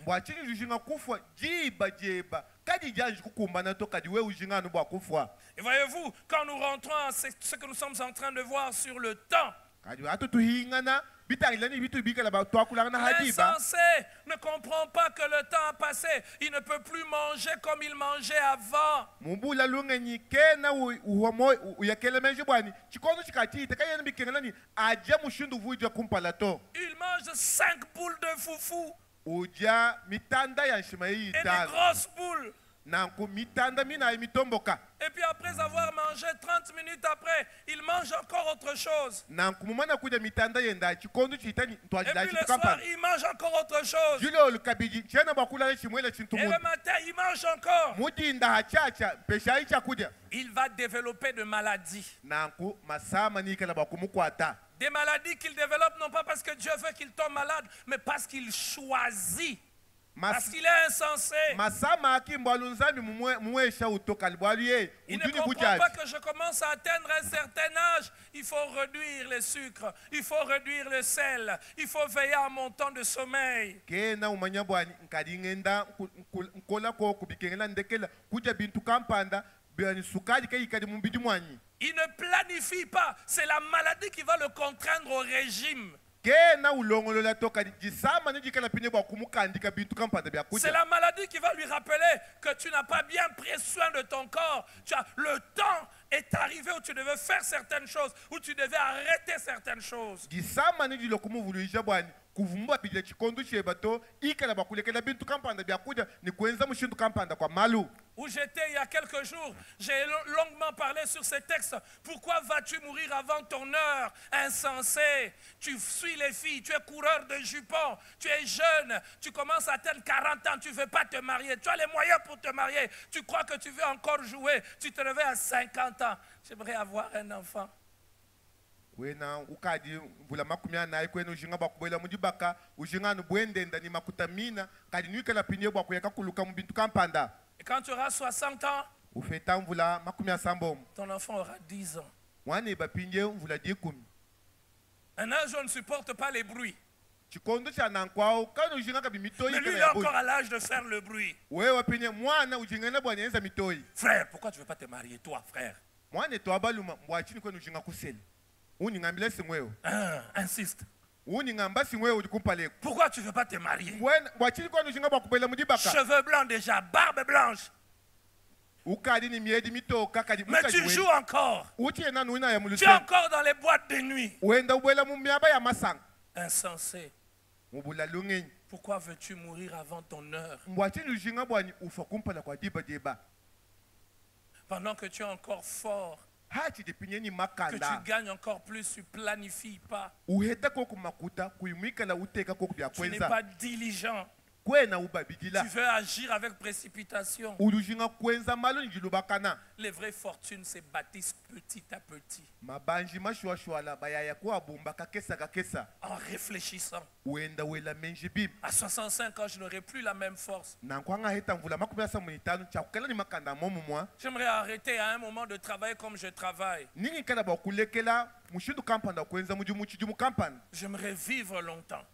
Et voyez-vous, quand nous rentrons à ce que nous sommes en train de voir sur le temps, l'insensé ne comprend pas que le temps a passé. Il ne peut plus manger comme il mangeait avant. Il mange 5 boules de foufou et des grosses boules. Et puis après avoir mangé 30 minutes après, il mange encore autre chose. Et puis le soir, il mange encore autre chose. Et le matin, il mange encore. Il va développer de maladies. Des maladies qu'il développe non pas parce que Dieu veut qu'il tombe malade, mais parce qu'il choisit. Parce qu'il est insensé. Il ne comprend pas que je commence à atteindre un certain âge. Il faut réduire le sucre, il faut réduire le sel, il faut veiller à mon temps de sommeil. Il ne planifie pas. C'est la maladie qui va le contraindre au régime. C'est la maladie qui va lui rappeler que tu n'as pas bien pris soin de ton corps. Le temps est arrivé où tu devais faire certaines choses, où tu devais arrêter certaines choses. Où j'étais il y a quelques jours, j'ai longuement parlé sur ces textes. Pourquoi vas-tu mourir avant ton heure, insensé? Tu suis les filles, tu es coureur de jupons, tu es jeune, tu commences à atteindre 40 ans, tu ne veux pas te marier, tu as les moyens pour te marier, tu crois que tu veux encore jouer, tu te réveilles à 50 ans. J'aimerais avoir un enfant. Et quand tu auras 60 ans, ton enfant aura 10 ans. Un âge où on ne supporte pas les bruits. Mais lui, il est encore à l'âge de faire le bruit. Frère, pourquoi tu ne veux pas te marier, toi, frère? Insiste. Pourquoi tu ne veux pas te marier? Cheveux blancs déjà, barbe blanche. Mais tu joues encore. Tu es encore dans les boîtes de nuit. Insensé. Pourquoi veux-tu mourir avant ton heure? Pendant que tu es encore fort, que tu gagnes encore plus, tu ne planifies pas. Tu n'es pas diligent. Tu veux agir avec précipitation. Les vraies fortunes se bâtissent petit à petit. En réfléchissant. À 65 ans, je n'aurai plus la même force. J'aimerais arrêter à un moment de travailler comme je travaille. J'aimerais vivre longtemps.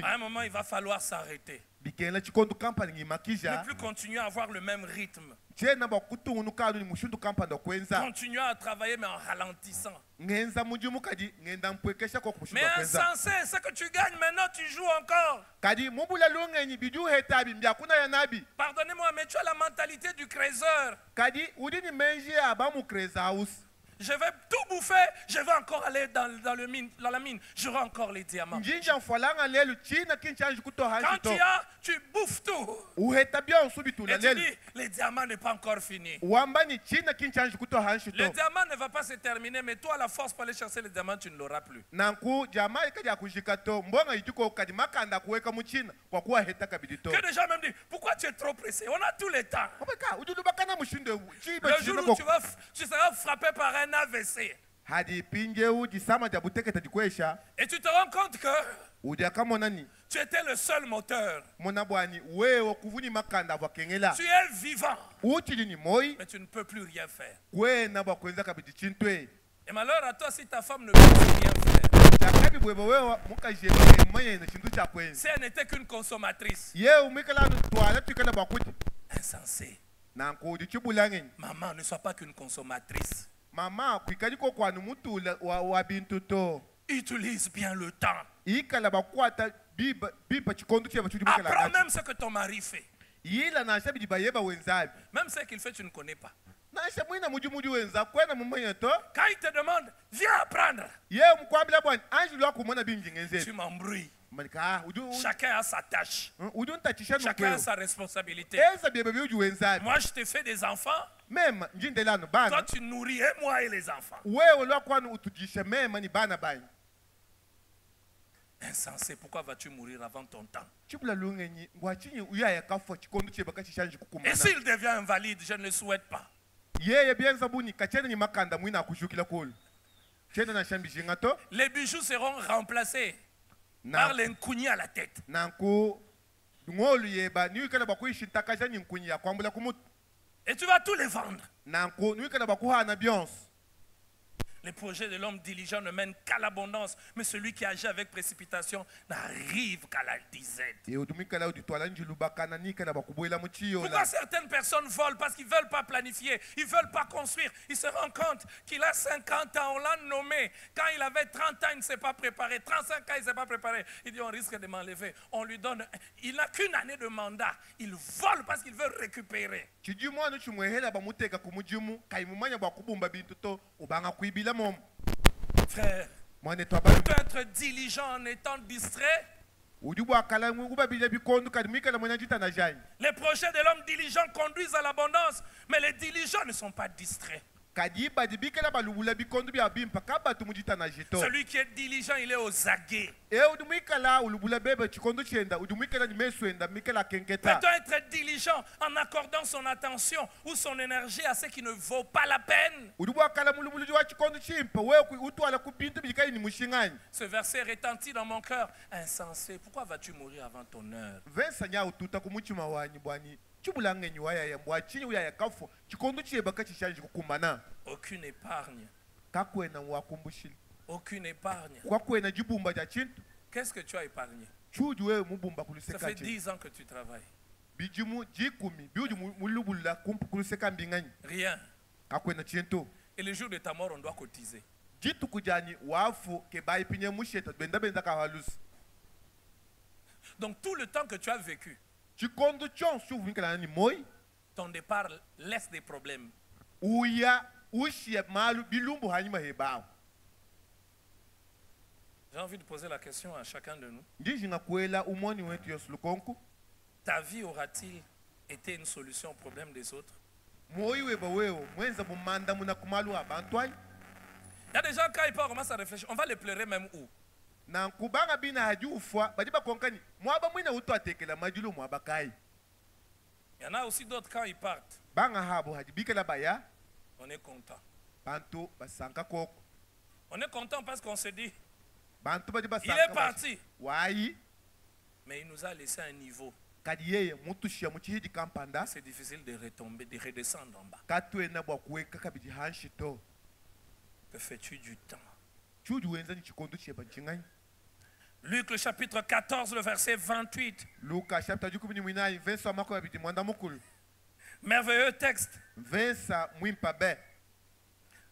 À un moment, il va falloir s'arrêter. Ne plus continuer à avoir le même rythme. Continuer à travailler mais en ralentissant. Mais insensé, ce que tu gagnes maintenant, tu joues encore. Pardonnez-moi, mais tu as la mentalité du créateur. Je vais tout bouffer, je vais encore aller dans la mine, j'aurai encore les diamants. Quand tu bouffes tout. Et tu dis, les diamants n'est pas encore fini. Le diamant ne va pas se terminer, mais toi, la force pour aller chercher les diamants, tu ne l'auras plus. Que des gens me disent, pourquoi tu es trop pressé? On a tout le temps. Le jour où tu seras frappé par un AVC. hadi pinje uji sama ja buteketa dikwesha Et tu te rends compte que udiaka monani tu étais le seul moteur. mona bwani wewe kuvuni makanda bwa kengela Tu es vivant, uchili ni moi mais tu ne peux plus rien faire. kwena bwa kwenza kabidi chintwe Et malheur à toi si ta femme ne peut plus rien faire. chakabi bwebo wewe mukajebe manye na chintu cha kwenza Si elle n'était qu'une consommatrice, ye umikala no twala tukana bakuti insensé. nanko di chibulangen Maman, ne sois pas qu'une consommatrice. mama kwikali ko kwanu mutula wa bintu to Utilise bien le temps. ikala bakwata biba chikondo cheba chudi mukala Apprends même ce que ton mari fait. yila na shabi bayeba wenzabi Même ce qu'il fait, tu ne connais pas. na shamwina muji wenza kwena mumanya to Quand il te demande, viens apprendre, ye mkwabila bwana anjulu akumona binjingenze tu m'embrouilles. manika Chacun a sa tâche. udu ntatisha Chacun a nukweo sa responsabilité. eza biebe biuji wenzabi Moi, je te fais des enfants. mema njindelano Toi, bana tu nourris et moi et les enfants. wewe lwakwanu utujisha mema ni bana banyu Insensé, pourquoi vas-tu mourir avant ton temps? chibula lungenyi ngwachinyi uyaya kafwa chikondo cheba kachishanji Et kukumana s'il devient invalide, je ne le souhaite pas. yeye bienza buni kachena ni makanda mwina akushukila kulu chena na shambi jinga to Les bijoux seront remplacés par na les nkunis à la tête. nanku ngolu yeba niwikala bakuishi ntakaja ni nkunyi ya kwambula kumutu Et tu vas tous les vendre. nanku niwikala bakuhana bionse Les projets de l'homme diligent ne mènent qu'à l'abondance, mais celui qui agit avec précipitation n'arrive qu'à la disette. ye udumikala uditwala njilu bakana nikala bakubwela muchiyo Pourquoi la certaines personnes volent? Parce qu'ils ne veulent pas planifier, ils ne veulent pas construire. Ils se rendent compte qu'il a 50 ans, on l'a nommé. Quand il avait 30 ans, il ne s'est pas préparé. 35 ans, il ne s'est pas préparé. Il dit, on risque de m'enlever. On lui donne... Il n'a qu'une année de mandat. Il vole parce qu'il veut récupérer. chijimu anu chimwehela bamuteka kumujimu kaimumanya bakubumba bintu to ubanga kuibila mom Frère, mwane tu twaba peux être diligent en étant distrait. udi bwakala ngubabila bikondu kadi mikala mwena jita na jani Les projets de l'homme diligent conduisent à l'abondance, mais les diligents ne sont pas distraits. kadi badi bikala balubula bikondu bya bimpa kabatu mujita na jito Celui qui est diligent, il est aux aguets. e udumikala ulubula bebe chikondo chenda udumikala ni meswenda mikala kenketa Peut-on être diligent en accordant son attention ou son énergie à ce qui ne vaut pas la peine? udi bwakala mulubulu wa chikondo chimpa wewe utwala ku bintu bikali ni mushingani Ce verset retentit dans mon cœur. Insensé, pourquoi vas-tu mourir avant ton heure? vensa nya ututa ku muchima wanyi bwani chibulangenyi waya ya mbwachinyi uyaya kafo chikondo chieba kachishanji kukumana Aucune épargne. kakwena wakumbushili Aucune épargne. kwakwena jibumba ja chintu Qu'est-ce que tu as épargné? chuju wewe mubumba Ça kuluseka fait chintu 10 ans que tu travailles. bijimu jikumi biuju mulubula kuluseka mbinganyi Rien. kakwena chintu Et le jour de ta mort, on doit cotiser. jitu kujani wafu ke baipinye musheta benda benza kawalusi Donc tout le temps que tu as vécu, chikondo chonsu uvunikala ni moi ton départ laisse des problèmes. uya ushia malu bilumbu hanyuma hebao J'ai envie de poser la question à chacun de nous. njijinga kwela umoni wetu yosulukonku Ta vie aura-t-il été une solution au problème des autres? moi weba wewe mwenza mumanda muna kumalu abantwai Il y a des gens, quand ils partent, commencent à réfléchir. On va les pleurer même où? na nkubanga bina haji ufwa badi bakonkani mwaba mwina utu atekela majulu mwaba kai Il y en a aussi d'autres, quand ils partent, banga habo haji bikela baya on est content. bantu basanka koko On est content parce qu'on se dit, bantu badi il basanka est parti. wayi Mais il nous a laissé un niveau. kadi yeye mutushia muchihidi kampanda C'est difficile de retomber, de redescendre en bas. katwena bwa kuweka kabidi hanshito Que fais-tu du temps? chuju wenza ni chikondo cheba nchinganyi Luc le chapitre 14, le verset 28. luka chapter 18 verse wa mako babidi mwanda mukulu Merveilleux texte. versa mwimpa be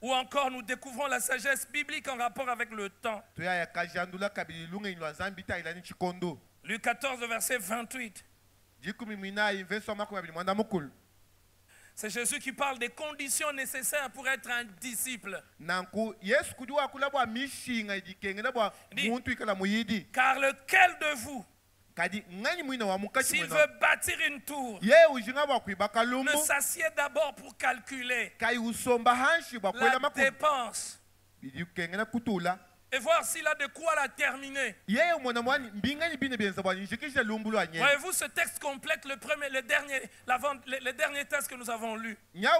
Ou encore nous découvrons la sagesse biblique en rapport avec le temps. toyaya kajandula kabidi lunga inwa nzambi ta ilani chikondo Luc 14, verset 28. 18 verse wa mako babidi mwanda mukulu C'est Jésus qui parle des conditions nécessaires pour être un disciple. nanku yesu kudi wakula bwa mishinga idikengela bwa Di- muntu ikala muyidi Car lequel de vous, kadi ngani mwina wa mukachi s'il mwena veut bâtir une tour, ye ujinga bwa kuibaka ne lumbu s'assied d'abord pour calculer kai usomba hanshi bwa kwela la maku dépense idikengela kutula et voir s'il a de quoi la terminer. Voyez-vous, ce texte complète le dernier texte que nous avons lu. Celui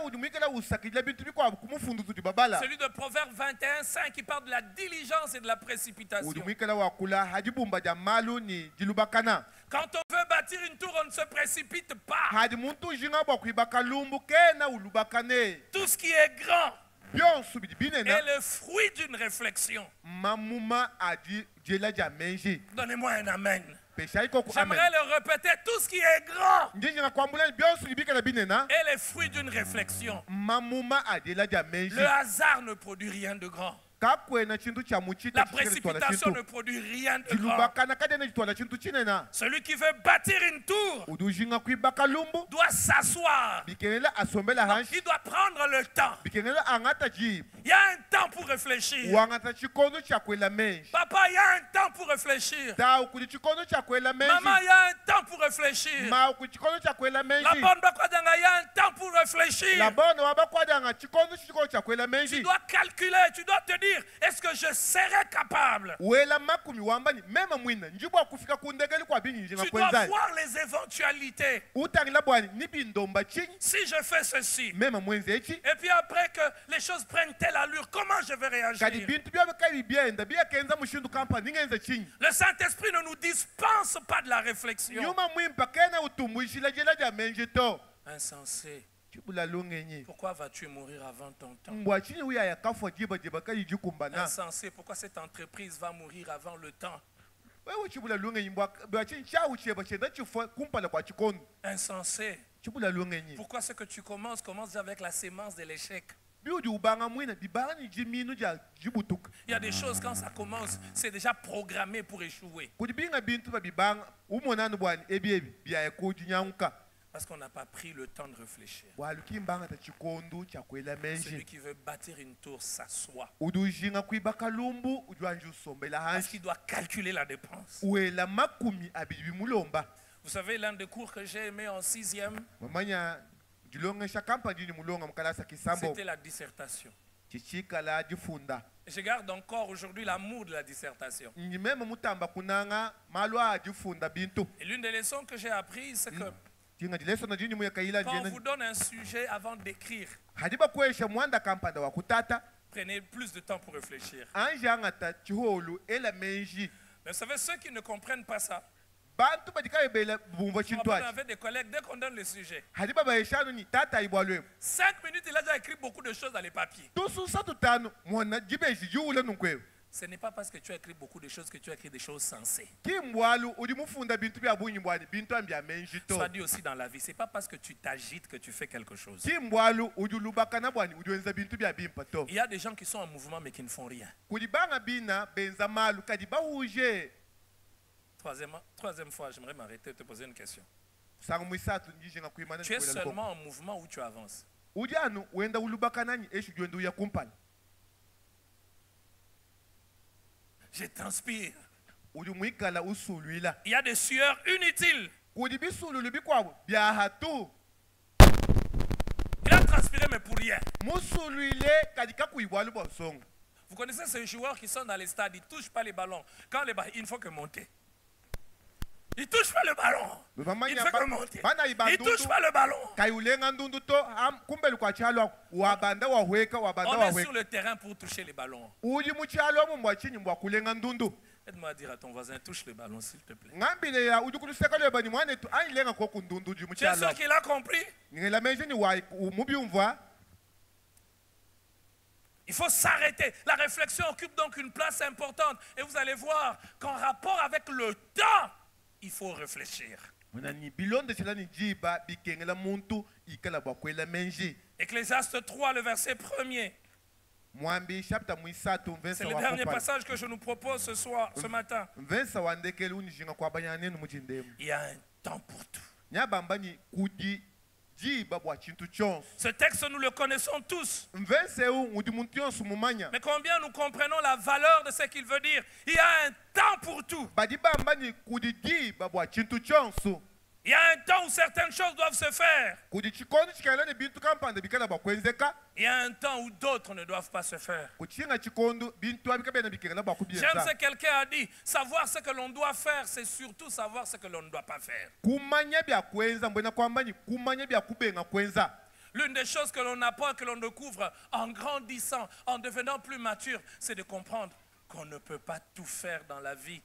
de Proverbe 21, 5 qui parle de la diligence et de la précipitation. Quand on veut bâtir une tour, on ne se précipite pas. Tout ce qui est grand est le fruit d'une réflexion. Donnez-moi un amen. J'aimerais le répéter, tout ce qui est grand est le fruit d'une réflexion. Le hasard ne produit rien de grand. La précipitation ne produit rien de grand. Celui qui veut bâtir une tour doit s'asseoir. Il doit prendre le temps. Il y a un temps pour réfléchir. Papa, il y a un temps pour réfléchir. Maman, il y a un temps pour réfléchir. La bonne Bakwadanga, il y a un temps pour réfléchir. Tu dois calculer, tu dois te dire, est-ce que je serai capable? Tu dois voir les éventualités. Si je fais ceci, et puis après que les choses prennent telle allure, comment je vais réagir? Le Saint-Esprit ne nous dispense pas de la réflexion. Insensé. Pourquoi vas-tu mourir avant ton temps? Insensé, pourquoi cette entreprise va mourir avant le temps? Insensé, pourquoi ce que tu commence avec la sémence de l'échec? Il y a des choses, quand ça commence, c'est déjà programmé pour échouer. Parce qu'on n'a pas pris le temps de réfléchir. Celui qui veut bâtir une tour s'assoit. Parce qu'il doit calculer la dépense. Vous savez, l'un des cours que j'ai aimé en 6e, c'était la dissertation. Je garde encore aujourd'hui l'amour de la dissertation. Et l'une des leçons que j'ai apprises, c'est que quand on vous donne un sujet avant d'écrire, prenez plus de temps pour réfléchir. Mais vous savez, ceux qui ne comprennent pas ça, on avait des collègues, dès qu'on donne le sujet, 5 minutes, il a déjà écrit beaucoup de choses dans les papiers. Ce n'est pas parce que tu as écrit beaucoup de choses que tu as écrit des choses sensées. Soit dit aussi dans la vie, ce n'est pas parce que tu t'agites que tu fais quelque chose. Il y a des gens qui sont en mouvement mais qui ne font rien. Troisième fois, j'aimerais m'arrêter et te poser une question. Tu es seulement en mouvement ou tu avances? Je transpire. Il y a des sueurs inutiles. Il a transpiré mais pour rien. Vous connaissez ces joueurs qui sont dans les stades, ils ne touchent pas les ballons. Quand les ballons, il ne faut que monter. Il ne touche pas le ballon. Il ne fait que monter. Il ne touche pas le ballon. On est sur le terrain pour toucher les ballons. Aide-moi à dire à ton voisin, touche le ballon s'il te plaît. Tu es sûr qu'il a compris? Il faut s'arrêter. La réflexion occupe donc une place importante. Et vous allez voir qu'en rapport avec le temps, il faut réfléchir. Ecclésiaste 3, le verset 1er. C'est le dernier passage que je nous propose ce matin. Il y a un temps pour tout. Ce texte, nous le connaissons tous. Mais combien nous comprenons la valeur de ce qu'il veut dire? Il y a un temps pour tout. Il y a un temps où certaines choses doivent se faire. kudi chikondo chikaela ne bintu kampanda bikala bakwenzeka Il y a un temps où d'autres ne doivent pas se faire. kuchinga chikondo bintu abikabena bikela J'aime bakubienza ce que quelqu'un a dit. Savoir ce que l'on doit faire, c'est surtout savoir ce que l'on ne doit pas faire. kumanya bya kwenza mbwena kwamba ni kumanya bya kubenga kwenza. L'une des choses que l'on apprend, que l'on découvre en grandissant, en devenant plus mature, c'est de comprendre qu'on ne peut pas tout faire dans la vie.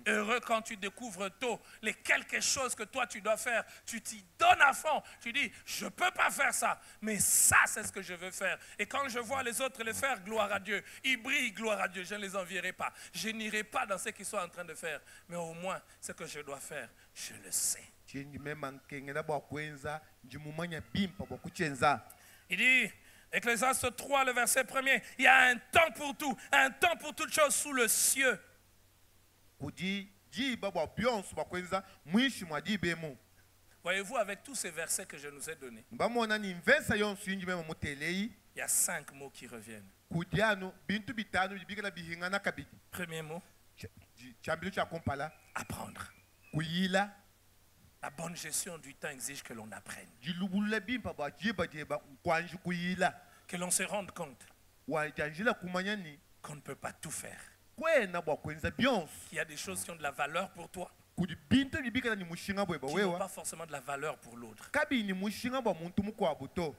Heureux quand tu découvres tôt les quelque chose que toi tu dois faire. Tu t'y donnes à fond. Tu dis, je ne peux pas faire ça, mais ça c'est ce que je veux faire. Et quand je vois les autres le faire, gloire à Dieu. Ils brillent, gloire à Dieu. Je ne les envierai pas. Je n'irai pas dans ce qu'ils sont en train de faire. Mais au moins, ce que je dois faire, je le sais. chingi mema nkengela bakwenza njimumanya bimpa bakuchenza. Il dit, Ecclésiaste 3, le verset 1er, il y a un temps pour tout, un temps pour toutes choses sous le ciel. Kudi jiba bwa byonso bakwenza mwishi mwa jibemu. Voyez-vous, avec tous ces versets que je nous ai donnés, Mbamona ni mvesa yonso yinji mema mutelei il y a 5 mots qui reviennent. kudiano bintu bitano bibikala bihingana kabidi. Premier mot, Chambilo cha kompala apprendre. kuyila La bonne gestion du temps exige que l'on apprenne, jilubulula bimpa bwa jiba jeba kwanji kuyila que l'on se rende compte wajanjila kumanya ni qu'on ne peut pas tout faire. kwena bakwenza byonso Qu'il y a des choses qui ont de la valeur pour toi, kudi bintu bibikala ni mushinga bweba qui n'ont pas wewa forcément de la valeur pour l'autre. kabi ni mushinga bwa muntu mukwabuto.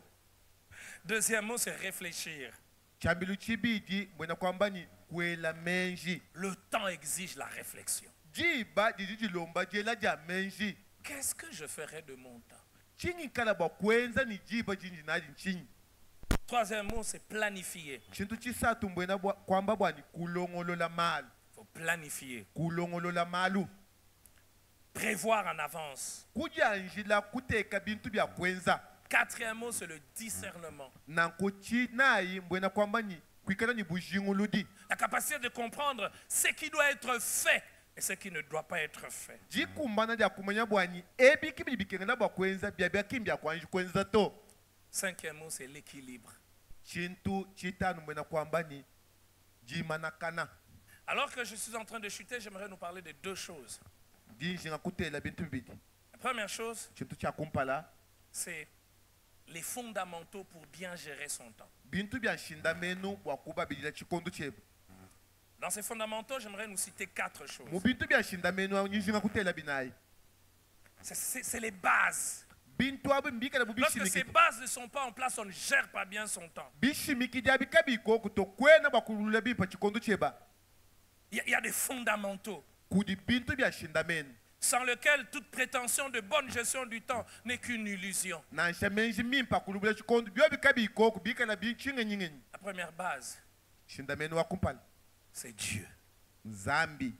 Deuxième mot, c'est réfléchir. Chambilo chibidi mbwena kwamba ni kwela menji Le temps exige la réflexion. jiba jijilomba jela ja menji Qu'est-ce que je ferai de mon temps? chingi kala bakwenza ni jiba jinji naji nchinyi. Troisième mot, c'est planifier. Chintu chisatu mbwena kwamba bwani kulongolola malu Il faut planifier. kulongolola malu Prévoir en avance. kujanjila kuteka bintu bya kwenza. Quatrième mot, c'est le discernement. Nankochi nayi mbwena kwamba ni kwikala ni bujinguludi La capacité de comprendre ce qui doit être fait et ce qui ne doit pas être fait. jikumbana ja kumanya bwani ebiki bibikengela bakwenza bya byakimbya kwanji kwenza to. Cinquième mot, c'est l'équilibre. Chintu chitanu mbwena kwamba ni jimanakana Alors que je suis en train de chuter, j'aimerais nous parler de deux choses. jinjinga kutela bintu bibidi. La première chose, Chintu cha kumpala c'est les fondamentaux pour bien gérer son temps. bintu bya shindamenu bwakuba bidila chikondo chebu. Dans ces fondamentaux, j'aimerais nous citer 4 choses. Mu bintu bya shindamenu jinjinga kutela binayi C'est les bases. bintu abu mbikala Lorsque ces bubishimiki bases ne sont pas en place, on ne gère pas bien son temps. bishimiki ja bikabiko kutokwena bakulula bipa chikondo cheba Il y a des fondamentaux kudi bintu bya shindamenu sans lesquels toute prétention de bonne gestion du temps n'est qu'une illusion. na shamenji mimpa kulubula chikondo byo bikabiko kubikala bichinga nyingenyi. La première base, Shindamenu wa kumpala c'est Dieu. nzambi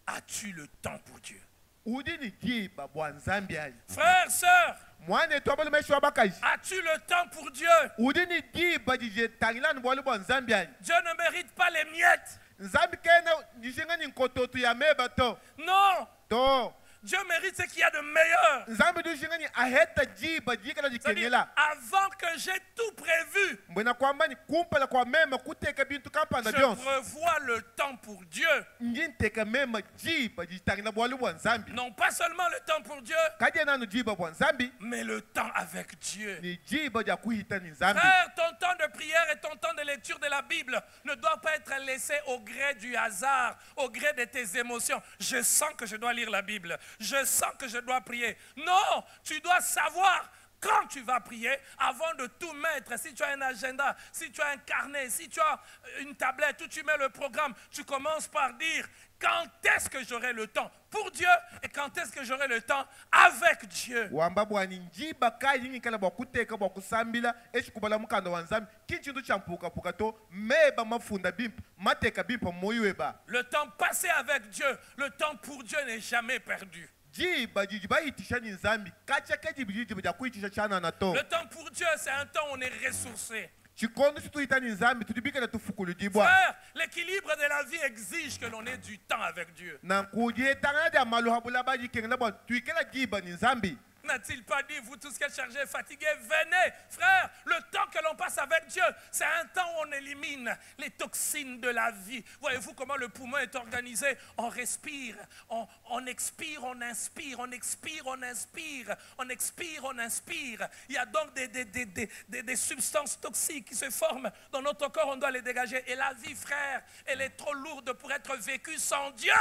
As-tu le temps pour Dieu? udi ni jiba bwa nzambi ali Frères, sœurs, mwana etu abali maisha wabakaji as-tu le temps pour Dieu? udi ni jiba jije tangilani bwali bwa nzambi ali Dieu ne mérite pas les miettes. nzambi kena jishinga ni nkototu ya meba to Non, to Dieu mérite ce qu'il y a de meilleur. nzambi dushinga ni aheta jiba jikala C'est-à-dire, jikengela avant que j'ai tout prévu, mbwena kwamba ni kumpala kwa mema kuteka bintu kampanda je byonso prévois le temps pour Dieu. njinteka mema jiba jitangila bwali bwa nzambi Non pas seulement le temps pour Dieu, kaje nanu jiba bwa nzambi mais le temps avec Dieu. ni jiba ja kuhita ni nzambi. Frère, ton temps de prière et ton temps de lecture de la Bible ne doit pas être laissé au gré du hasard, au gré de tes émotions. Je sens que je dois lire la Bible. Je sens que je dois prier. Non, tu dois savoir quand tu vas prier avant de tout mettre. Si tu as un agenda, si tu as un carnet, si tu as une tablette où tu mets le programme, tu commences par dire quand est-ce que j'aurai le temps pour Dieu et quand est-ce que j'aurai le temps avec Dieu. wamba bwani njiba kayi kala bwa kuteka bwa kusambila eshikubala mukanda wa nzambi kinchindu cha mpuka to meba mafunda bimpa mateka bimpa moyiweba Le temps passé avec Dieu, le temps pour Dieu n'est jamais perdu. jiba jiba hitisha ni nzambi kacha kaji jiba ja kuitisha chana na to Le temps pour Dieu, c'est un temps où on est ressourcé. chikondo situita ni nzambi tudibika na tufukulu jibwa Frère, l'équilibre de la vie exige que l'on ait du temps avec Dieu. na kuje tanga ja malu habula baji kengela bwa tuikela jiba ni nzambi. n'a-t-il pas dit, vous tous qui êtes chargés et fatigués, venez, frère, le temps que l'on passe avec Dieu, c'est un temps où on élimine les toxines de la vie. Voyez-vous comment le poumon est organisé? On respire, on expire, on inspire, on expire, on inspire, on expire, on inspire. Il y a donc des substances toxiques qui se forment dans notre corps, on doit les dégager. Et la vie, frère, elle est trop lourde pour être vécue sans Dieu.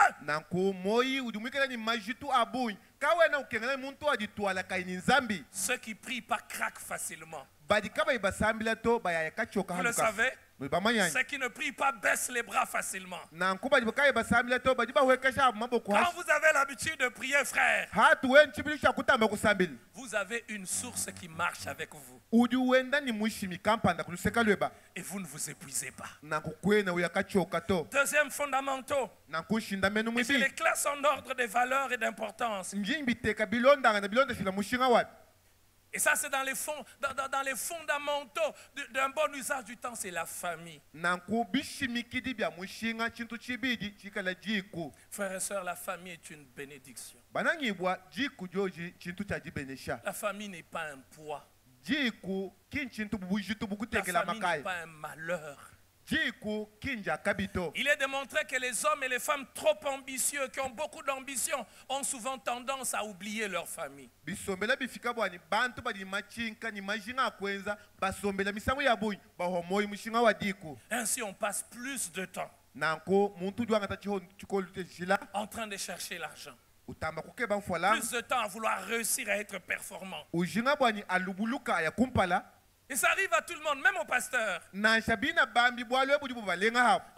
Ceux qui prient pas craquent facilement. Vous le savez? Ceux qui ne prient pas baissent les bras facilement. Quand vous avez l'habitude de prier, frère, vous avez une source qui marche avec vous. Et vous ne vous épuisez pas. Deuxième fondamental. Et je les classe en ordre des valeurs et d'importance. Et ça, c'est dans les fondamentaux d'un bon usage du temps, c'est la famille. Frères et sœurs, la famille est une bénédiction. La famille n'est pas un poids. La famille n'est pas un malheur. Il est démontré que les hommes et les femmes trop ambitieux, qui ont beaucoup d'ambition, ont souvent tendance à oublier leur famille. Ainsi, on passe plus de temps en train de chercher l'argent. Plus de temps à vouloir réussir à être performant. Et ça arrive à tout le monde, même au pasteur. On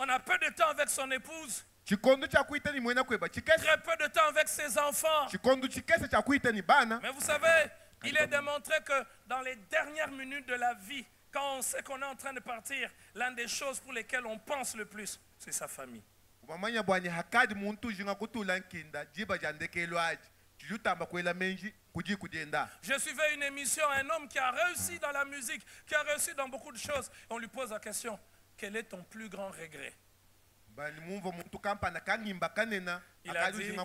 a peu de temps avec son épouse. Très peu de temps avec ses enfants. Mais vous savez, il est démontré que dans les dernières minutes de la vie, quand on sait qu'on est en train de partir, l'une des choses pour lesquelles on pense le plus, c'est sa famille. Je suivais une émission, un homme qui a réussi dans la musique, qui a réussi dans beaucoup de choses. On lui pose la question, quel est ton plus grand regret? Il a dit,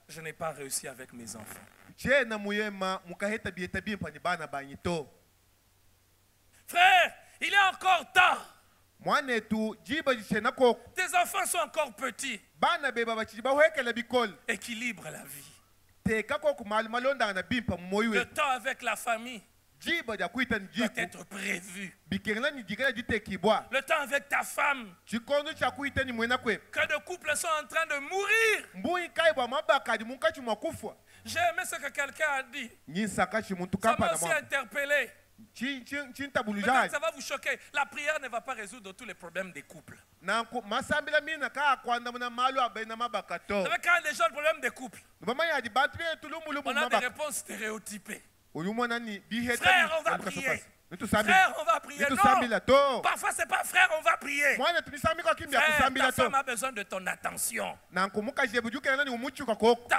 je n'ai pas réussi avec mes enfants. Frère, il est encore tard. Tes enfants sont encore petits. Équilibre la vie. Le temps avec la famille doit être prévu. Le temps avec ta femme. Que de couples sont en train de mourir. J'ai aimé ce que quelqu'un a dit. Ça m'a aussi interpellé. Peut-être ça va vous choquer. La prière ne va pas résoudre tous les problèmes des couples. Vous savez, quand les gens ont des problèmes de couple, on a des réponses stéréotypées. Frère, on va prier. Frère, on va prier. Non, parfois c'est pas frère, on va prier. Frère, ta femme a besoin de ton attention. Ta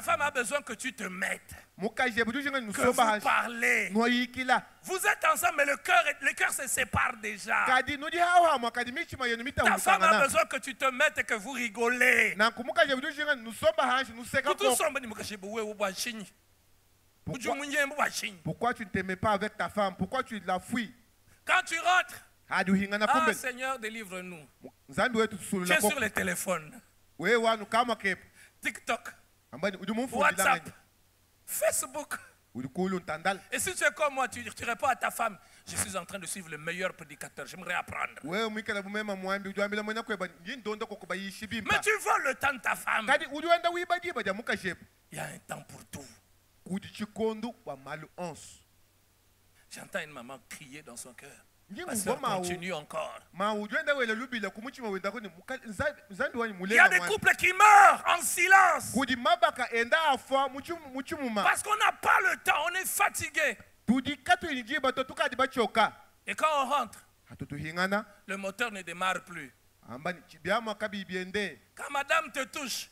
femme a besoin que tu te mettes. Que vous parlez. Vous êtes ensemble, mais le cœur se sépare déjà. Ta femme a besoin que tu te mettes et que vous rigolez. Pourquoi tu ne t'aimais pas avec ta femme? Pourquoi tu la fuis? Quand tu rentres, ah Seigneur, délivre-nous. Tu es sur les téléphones. TikTok, WhatsApp, Facebook. Et si tu es comme moi, tu réponds à ta femme, je suis en train de suivre le meilleur prédicateur, j'aimerais apprendre. Mais tu voles le temps de ta femme. Il y a un temps pour tout. J'entends une maman crier dans son cœur. Pasteur, continue encore. Il y a des couples qui meurent en silence. Parce qu'on n'a pas le temps, on est fatigué. Et quand on rentre, le moteur ne démarre plus. Quand madame te touche,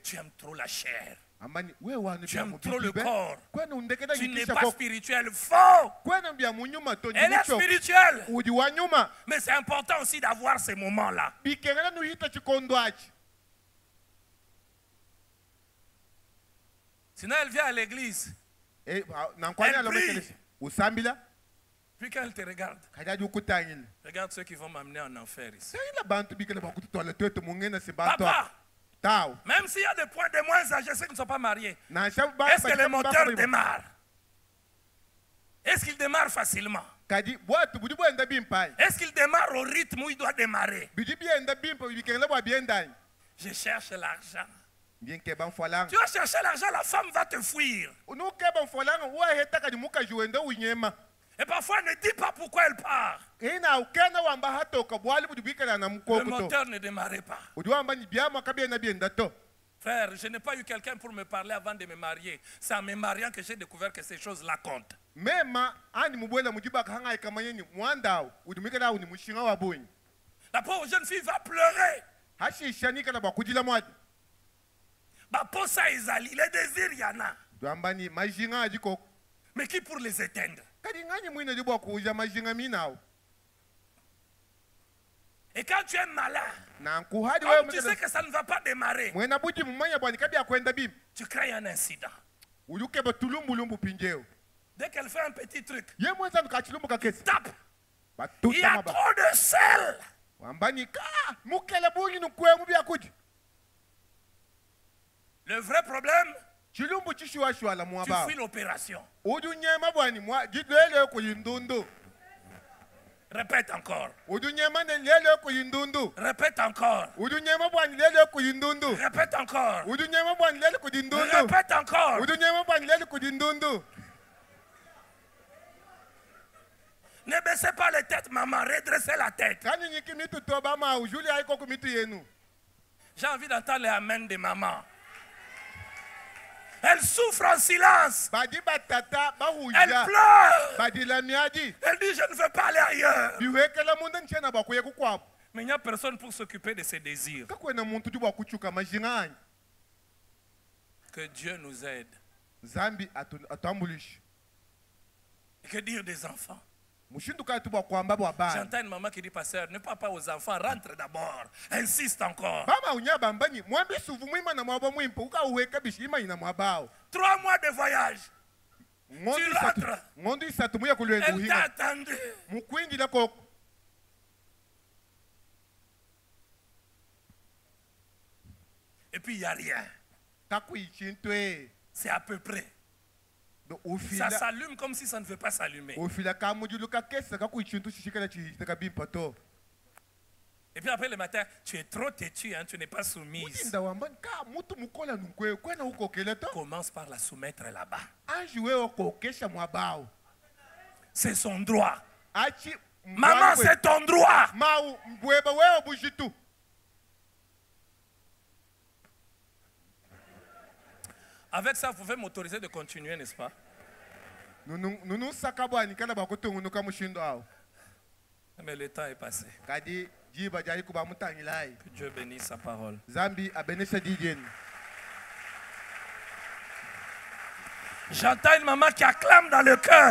tu aimes trop la chair. Tu aimes trop le corps. Tu n'es pas spirituel. Faux. Elle est spirituelle. Mais c'est important aussi d'avoir ces moments-là. Sinon, elle vient à l'église. Elle prie. Puis quand elle te regarde, regarde ceux qui vont m'amener en enfer ici. Papa, même s'il y a des points de moins âgés, ceux qui ne sont pas mariés, est-ce que le moteur démarre? Est-ce qu'il démarre facilement? Est-ce qu'il démarre au rythme où il doit démarrer? Je cherche l'argent. Tu vas chercher l'argent, la femme va te fuir. Et parfois, ne dis pas pourquoi elle part. Le moteur ne démarrait pas. Frère, je n'ai pas eu quelqu'un pour me parler avant de me marier. C'est en me mariant que j'ai découvert que ces choses-là comptent. La pauvre jeune fille va pleurer. Posa Ezali, les désirs, il y en a. Mais qui pour les éteindre? Et quand tu es malin, comme tu sais que ça ne va pas démarrer, tu crées un incident. Dès qu'elle fait un petit truc, tape. Il y a trop de sel. Le vrai problème, tu fuis l'opération. Répète encore. Répète encore. Répète encore. Répète encore. Ne baissez pas les têtes, maman, redressez la tête. J'ai envie d'entendre les amen de maman. Elle souffre en silence. Elle pleure. Elle dit, je ne veux pas aller ailleurs. Mais il n'y a personne pour s'occuper de ses désirs. Que Dieu nous aide. Et que dire des enfants? J'entends une maman qui dit, pasteur, ne parle pas aux enfants, rentre d'abord. Insiste encore. 3 mois de voyage. Tu rentres. Elle t'a attendu. Et puis il n'y a rien. C'est à peu près. Ça s'allume comme si ça ne veut pas s'allumer. Et puis après le matin, tu es trop têtu, hein, tu n'es pas soumise. Commence par la soumettre là-bas. C'est son droit. Maman, c'est ton droit. Avec ça, vous pouvez m'autoriser de continuer, n'est-ce pas? Mais le temps est passé. Que Dieu bénisse sa parole. J'entends une maman qui acclame dans le cœur.